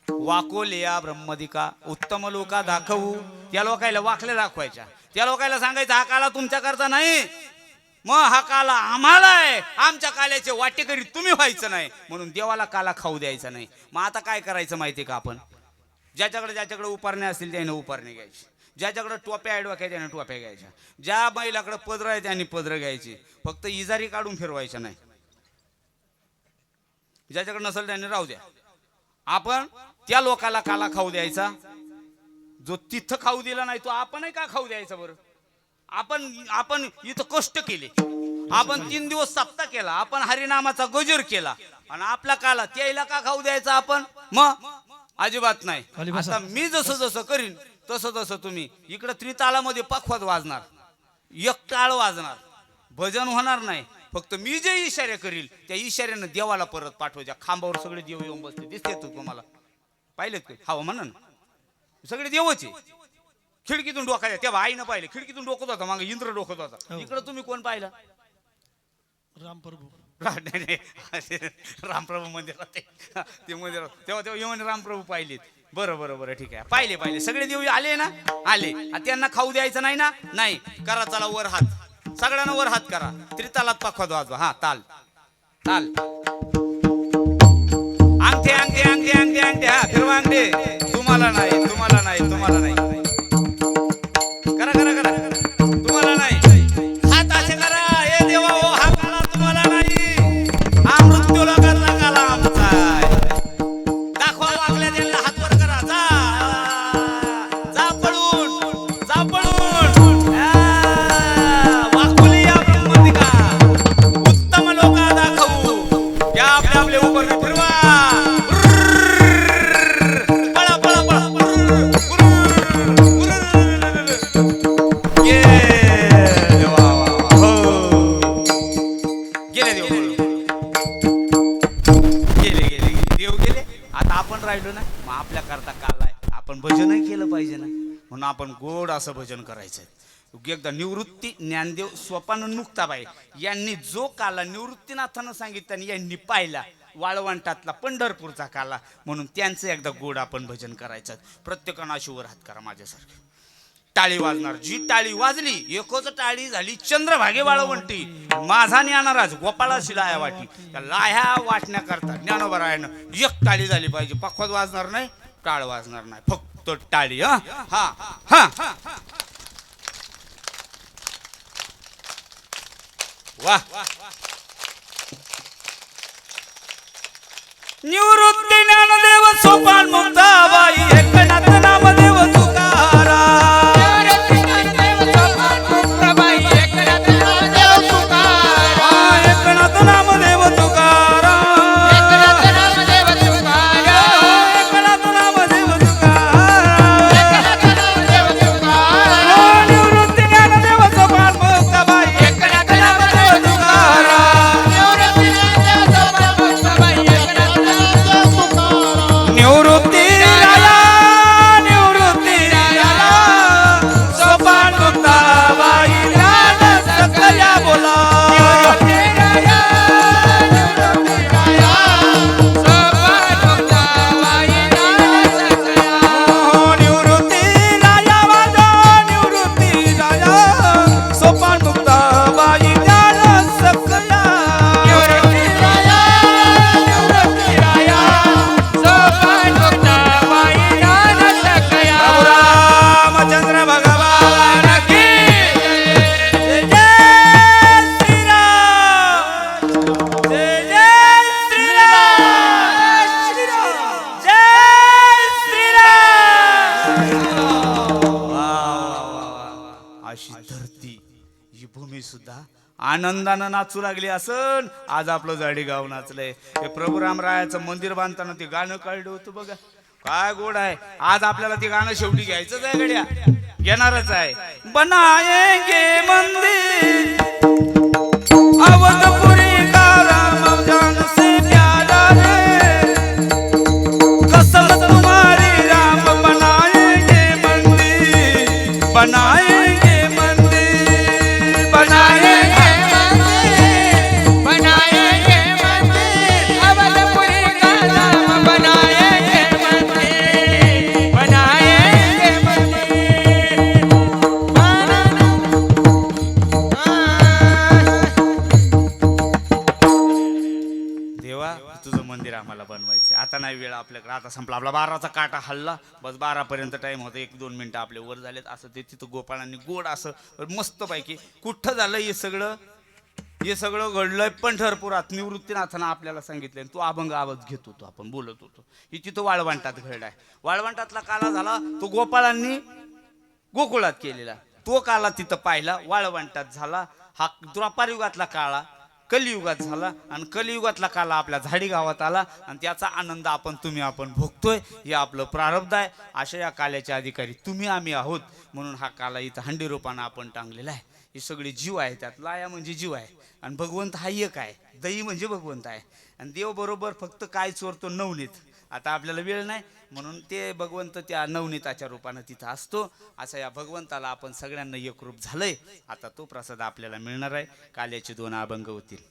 वाकोलिया ब्रह्मदिका उत्तम लोका दाखवू. त्या लोकायला वाकल्या दाखवायच्या. त्या लोकायला सांगायचं हा काला तुमच्याकरता नाही, मग हा काला आम्हाला आहे, आमच्या काल्याचे वाटेकरी तुम्ही व्हायचं नाही, म्हणून देवाला काला खाऊ द्यायचा नाही. मग आता काय करायचं माहिती का? आपण ज्याच्याकडे उपारणे असतील त्याने उपारणे घ्यायची, ज्याच्याकडे टोप्या डोक्या त्याने टोप्या घ्यायच्या, ज्या बैलाकडे पदर आहे त्यांनी पदर घ्यायची. फक्त इजारी काढून फिरवायच्या नाही. ज्याच्याकडे नसेल त्याने राहू द्या. आपण त्या लोकाला काला खाऊ द्यायचा. जो तिथं खाऊ दिला नाही तो आपणही का खाऊ द्यायचा बरं? आपण इथं कष्ट केले, आपण 3 दिवस सप्ताह केला, आपण हरिनामाचा गजर केला आणि आपला काला त्याला का खाऊ द्यायचा आपण? मग अजिबात नाही. आता मी जसं जसं करीन तसं तसं तुम्ही इकडं त्रितालामध्ये पखवाद वाजणार, एक टाळ वाजणार, भजन होणार नाही. फक्त मी जे इशारे करील त्या इशाऱ्यानं देवाला परत पाठवायच्या. खांबावर सगळे देव येऊन बसले, दिसते तुम्हाला? पाहिलेत का? हवं म्हणा ना. सगळे देवच आहे. खिडकीतून डोकायला तेव्हा आईनं पाहिलं, खिडकीतून डोकत होता मागे इंद्र डोकत होता. हो. इकडं तुम्ही कोण पाहिलं? रामप्रभू नाही नाही, रामप्रभू मंदिरात ते मंदिरात तेव्हा येऊन रामप्रभू पाहिलेत. बरं बरं बरं ठीक आहे, पाहिले पाहिले सगळे देव आले ना, आले. त्यांना खाऊ द्यायचं नाही ना, नाही. करा चला वर हात, सगळ्यांना वर हात करा. त्रितालात पाखवाद वाजवा. हा ताल ताल, अंगठे अंगठे अंगठे अंगठे अंगठे, हा फिरवा अंगठे. तुम्हाला नाही, तुम्हाला नाही, तुम्हाला नाही. करा करा करा, तुम्हाला नाही. हात असे करा. हे देवा हो, हा काला तुम्हाला नाही. हा मृत्यू लोकांचा काला आमचा आहे. दाखवा वागल्या त्यांना, हात वर करा. जा जा पळून, जा पळून. वाकुली या ब्रह्मदिका, उत्तम लोका दाखवू. या आपले आपले उपर फिरवा. पळा पळा पळा. ये देवा, हो. गेले देव, गेले गेले देव गेले. आता आपण राहिलो ना, मग आपल्या करता काल आहे. आपण भजनही केलं पाहिजे ना, म्हणून आपण गोड असं भजन करायचं. एकदा निवृत्ती ज्ञानदेव स्वपान मुक्ताबाई यांनी जो काला निवृत्तीनाथानं सांगितलं आणि यांनी पाहिला, वाळवंटातला पंढरपूरचा काला, म्हणून त्यांचं एकदा गोड आपण भजन करायचं. प्रत्येकानं अशी वर हात करा माझ्यासारखं. टाळी वाजणार. जी टाळी वाजली, एकच टाळी झाली चंद्रभागे वाळवंटी. माझा ज्ञानराज गोपाळाशी लाया वाटी. त्या लाह्या वाटण्याकरता ज्ञानोबरायानं एक टाळी झाली पाहिजे. पखवाद वाजणार नाही, टाळ वाजणार नाही, फक्त टाळी. हा हा हा, वाह. निवृत्ती ज्ञानदेव सोपान मुक्ताबाई, एकनाथ नामदेव तुकाराम. एकनाथ नामदेव तुकाराम. एकनाथ नामदेव तुकाराम. निवृत्ती ज्ञानदेव सोपान मुक्ताबाई, एकनाथ नामदेव तुकाराम. निवृत्ती राया, निवृत्ती राया, सोपान मुक्ताबाई, ज्ञान सकल्या बोला. निवृत्ती राया वाजा, निवृत्ती राया, सोपान मुक्ताबाई, ज्ञान सकल्या. प्रभु रामचंद्र भगवान की जय. जय श्रीराम, जय जय श्रीराम, जय श्रीराम. अशी धरती, ही भूमी सुद्धा आनंदानं नाचू लागली असन. आज आपलं जाडी गाव नाचलंय. हे प्रभू रामरायाचं मंदिर बांधताना ते गाणं काढलं होतं बघा, काय गोड आहे. आज आपल्याला ते गाणं शेवटी घ्यायचंच आहे, गड्या घेणारच आहे. बनाएंगे मंदिर अवधपुरी का राम जान से प्यारा रे, कसम तुम्हारी राम. बनाएंगे मंदिर, बनाएंगे मंदिर, बनाएंगे देवा. तुझं मंदिर आम्हाला बनवायचं. आता नाही वेळ आपल्याकडे, आता संपला आपला 12चा काटा हल्ला. बस 12 पर्यंत टाइम होता. 1-2 मिनिटं आपले वर झालेत. असं ते तिथं गोपाळांनी गोड असं मस्त पैकी कुठं झालं हे सगळं. हे सगळं घडलंय पंढरपुरात. निवृत्तीनाथानं आपल्याला सांगितलं. तो अभंग आवाज घेत होतो, आपण बोलत होतो. ही तिथं वाळवंटात घडलाय. वाळवंटातला काला झाला तो गोपाळांनी गोकुळात केलेला. तो काला तिथं पाहिला, वाळवंटात झाला. हा द्वापार युगातला काळा कलियुगात झाला आणि कलियुगातला काला आपल्या झाडी गावात आला आणि त्याचा आनंद आपण भोगतोय. हे आपलं प्रारब्ध आहे. अशा या काल्याचे अधिकारी तुम्ही आम्ही आहोत. म्हणून हा काला इथं हंडी रोपानं आपण टांगलेला आहे. हे सगळे जीव आहे. त्यात लाया म्हणजे जीव आहे आणि भगवंत हा एक आहे. दही म्हणजे भगवंत आहे आणि देव बरोबर फक्त काय चोरतो, नवनीत. आता आपल्याला वेळ नाही म्हणून ते भगवंत त्या नवनीताच्या रूपानं तिथं असतो. असं या भगवंताला आपण सगळ्यांना एकरूप झालंय. आता तो प्रसाद आपल्याला मिळणार आहे. काल्याचे 2 अभंग होतील.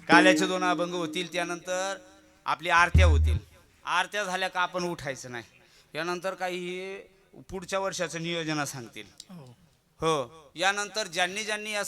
काल्याचे 2 अभंग होतील. त्यानंतर आपली आरत्या होतील. आरत्या झाल्या का आपण उठायचं नाही. यानंतर काही पुढच्या वर्षाचं नियोजन सांगतील. हो यानंतर ज्यांनी ज्यांनी या